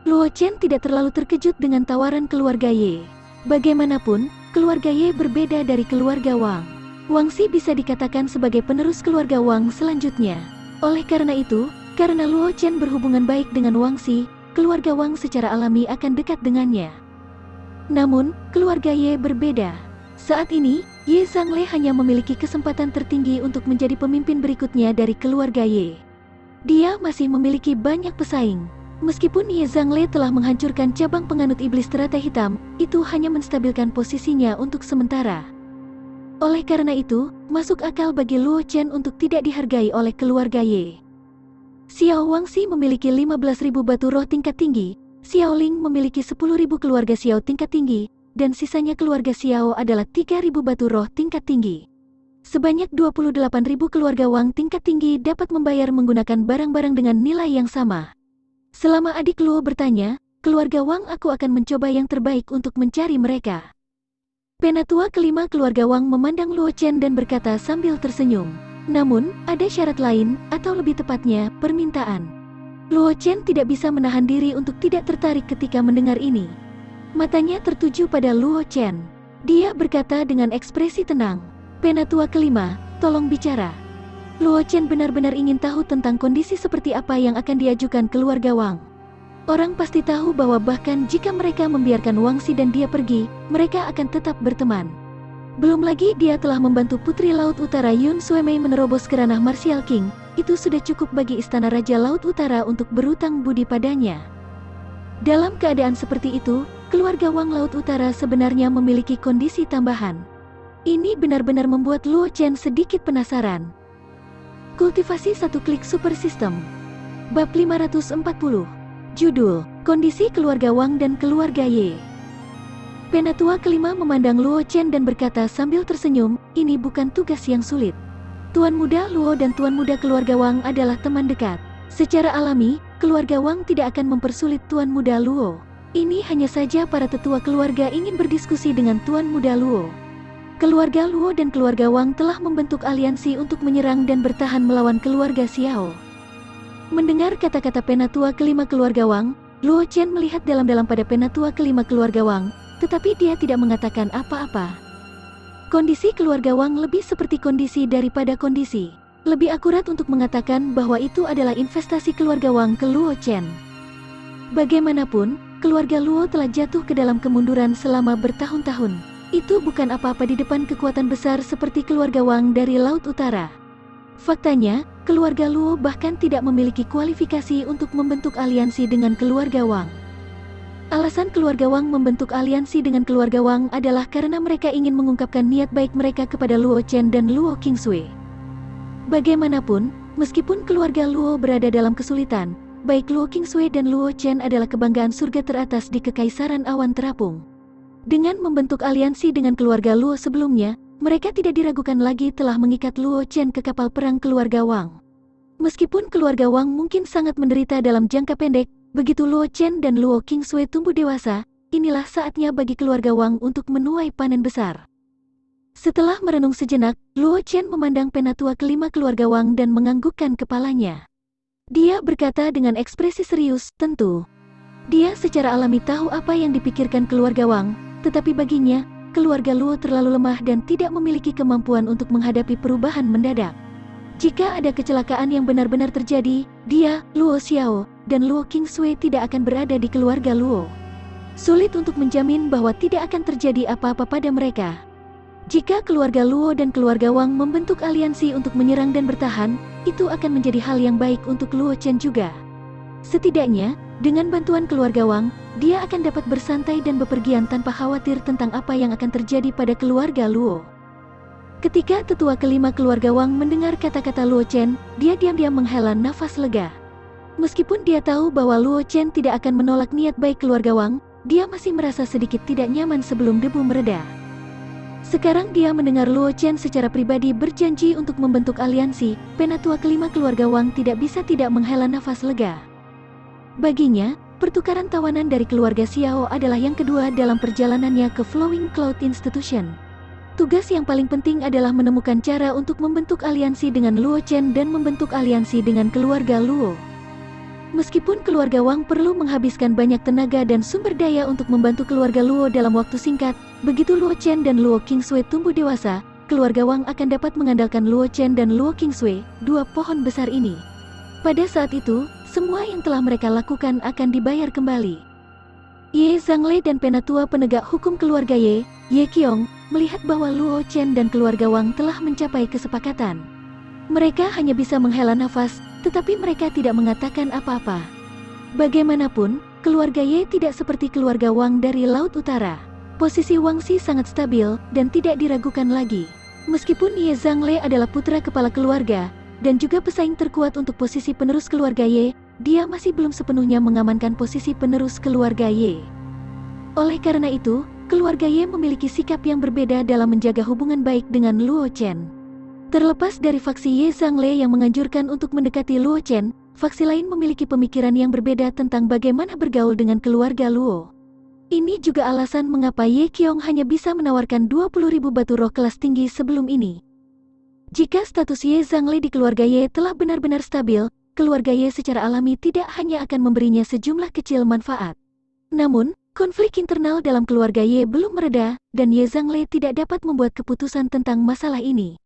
Luo Chen tidak terlalu terkejut dengan tawaran keluarga Ye. Bagaimanapun, keluarga Ye berbeda dari keluarga Wang. Wang Xi bisa dikatakan sebagai penerus keluarga Wang selanjutnya. Oleh karena itu, karena Luo Chen berhubungan baik dengan Wang Xi, keluarga Wang secara alami akan dekat dengannya. Namun, keluarga Ye berbeda. Saat ini, Ye Zhangle hanya memiliki kesempatan tertinggi untuk menjadi pemimpin berikutnya dari keluarga Ye. Dia masih memiliki banyak pesaing. Meskipun Ye Zhangle telah menghancurkan cabang penganut iblis teratai hitam, itu hanya menstabilkan posisinya untuk sementara. Oleh karena itu, masuk akal bagi Luo Chen untuk tidak dihargai oleh keluarga Ye. Xiao Wangxi memiliki 15.000 batu roh tingkat tinggi, Xiao Ling memiliki 10.000 keluarga Xiao tingkat tinggi, dan sisanya keluarga Xiao adalah 3.000 batu roh tingkat tinggi. Sebanyak 28.000 keluarga Wang tingkat tinggi dapat membayar menggunakan barang-barang dengan nilai yang sama. Selama adik Luo bertanya, keluarga Wang aku akan mencoba yang terbaik untuk mencari mereka. Penatua kelima keluarga Wang memandang Luo Chen dan berkata sambil tersenyum. Namun, ada syarat lain, atau lebih tepatnya, permintaan. Luo Chen tidak bisa menahan diri untuk tidak tertarik ketika mendengar ini. Matanya tertuju pada Luo Chen. Dia berkata dengan ekspresi tenang, Penatua kelima, tolong bicara. Luo Chen benar-benar ingin tahu tentang kondisi seperti apa yang akan diajukan keluarga Wang. Orang pasti tahu bahwa bahkan jika mereka membiarkan Wangxi dan dia pergi, mereka akan tetap berteman. Belum lagi dia telah membantu Putri Laut Utara Yun Suemei menerobos ke ranah Martial King, itu sudah cukup bagi Istana Raja Laut Utara untuk berutang budi padanya. Dalam keadaan seperti itu, keluarga Wang Laut Utara sebenarnya memiliki kondisi tambahan. Ini benar-benar membuat Luo Chen sedikit penasaran. Kultivasi satu klik super system. Bab 540. Judul, Kondisi Keluarga Wang dan Keluarga Ye. Penatua kelima memandang Luo Chen dan berkata sambil tersenyum, ini bukan tugas yang sulit. Tuan Muda Luo dan Tuan Muda keluarga Wang adalah teman dekat. Secara alami, keluarga Wang tidak akan mempersulit Tuan Muda Luo. Ini hanya saja para tetua keluarga ingin berdiskusi dengan Tuan Muda Luo. Keluarga Luo dan keluarga Wang telah membentuk aliansi untuk menyerang dan bertahan melawan keluarga Xiao. Mendengar kata-kata penatua kelima keluarga Wang, Luo Chen melihat dalam-dalam pada penatua kelima keluarga Wang, tetapi dia tidak mengatakan apa-apa. Kondisi keluarga Wang lebih seperti kondisi daripada kondisi. Lebih akurat untuk mengatakan bahwa itu adalah investasi keluarga Wang ke Luo Chen. Bagaimanapun, keluarga Luo telah jatuh ke dalam kemunduran selama bertahun-tahun. Itu bukan apa-apa di depan kekuatan besar seperti keluarga Wang dari Laut Utara. Faktanya, keluarga Luo bahkan tidak memiliki kualifikasi untuk membentuk aliansi dengan keluarga Wang. Alasan keluarga Wang membentuk aliansi dengan keluarga Wang adalah karena mereka ingin mengungkapkan niat baik mereka kepada Luo Chen dan Luo Qingsui. Bagaimanapun, meskipun keluarga Luo berada dalam kesulitan, baik Luo Qingsui dan Luo Chen adalah kebanggaan surga teratas di Kekaisaran Awan Terapung. Dengan membentuk aliansi dengan keluarga Luo sebelumnya, mereka tidak diragukan lagi telah mengikat Luo Chen ke kapal perang keluarga Wang. Meskipun keluarga Wang mungkin sangat menderita dalam jangka pendek, begitu Luo Chen dan Luo Qingsui tumbuh dewasa, inilah saatnya bagi keluarga Wang untuk menuai panen besar. Setelah merenung sejenak, Luo Chen memandang penatua kelima keluarga Wang dan menganggukkan kepalanya. Dia berkata dengan ekspresi serius, tentu. Dia secara alami tahu apa yang dipikirkan keluarga Wang, tetapi baginya, keluarga Luo terlalu lemah dan tidak memiliki kemampuan untuk menghadapi perubahan mendadak. Jika ada kecelakaan yang benar-benar terjadi, dia, Luo Xiao, dan Luo Qingsui tidak akan berada di keluarga Luo. Sulit untuk menjamin bahwa tidak akan terjadi apa-apa pada mereka. Jika keluarga Luo dan keluarga Wang membentuk aliansi untuk menyerang dan bertahan, itu akan menjadi hal yang baik untuk Luo Chen juga. Setidaknya, dengan bantuan keluarga Wang, dia akan dapat bersantai dan bepergian tanpa khawatir tentang apa yang akan terjadi pada keluarga Luo. Ketika tetua kelima keluarga Wang mendengar kata-kata Luo Chen, dia diam-diam menghela nafas lega. Meskipun dia tahu bahwa Luo Chen tidak akan menolak niat baik keluarga Wang, dia masih merasa sedikit tidak nyaman sebelum debu mereda. Sekarang dia mendengar Luo Chen secara pribadi berjanji untuk membentuk aliansi, penatua kelima keluarga Wang tidak bisa tidak menghela nafas lega. Baginya, pertukaran tawanan dari keluarga Xiao adalah yang kedua dalam perjalanannya ke Flowing Cloud Institution. Tugas yang paling penting adalah menemukan cara untuk membentuk aliansi dengan Luo Chen dan membentuk aliansi dengan keluarga Luo. Meskipun keluarga Wang perlu menghabiskan banyak tenaga dan sumber daya untuk membantu keluarga Luo dalam waktu singkat, begitu Luo Chen dan Luo Qingsui tumbuh dewasa, keluarga Wang akan dapat mengandalkan Luo Chen dan Luo Qingsui, dua pohon besar ini. Pada saat itu, semua yang telah mereka lakukan akan dibayar kembali. Ye Zhangle dan penatua penegak hukum keluarga Ye Qiong, melihat bahwa Luo Chen dan keluarga Wang telah mencapai kesepakatan. Mereka hanya bisa menghela nafas, tetapi mereka tidak mengatakan apa-apa. Bagaimanapun, keluarga Ye tidak seperti keluarga Wang dari Laut Utara. Posisi Wang Xi sangat stabil dan tidak diragukan lagi. Meskipun Ye Zhangle adalah putra kepala keluarga dan juga pesaing terkuat untuk posisi penerus keluarga Ye, dia masih belum sepenuhnya mengamankan posisi penerus keluarga Ye. Oleh karena itu, keluarga Ye memiliki sikap yang berbeda dalam menjaga hubungan baik dengan Luo Chen. Terlepas dari faksi Ye Zhangle yang menganjurkan untuk mendekati Luo Chen, faksi lain memiliki pemikiran yang berbeda tentang bagaimana bergaul dengan keluarga Luo. Ini juga alasan mengapa Ye Qiong hanya bisa menawarkan 20.000 batu roh kelas tinggi sebelum ini. Jika status Ye Zhangle di keluarga Ye telah benar-benar stabil, keluarga Ye secara alami tidak hanya akan memberinya sejumlah kecil manfaat. Namun, konflik internal dalam keluarga Ye belum mereda, dan Ye Zhangle tidak dapat membuat keputusan tentang masalah ini.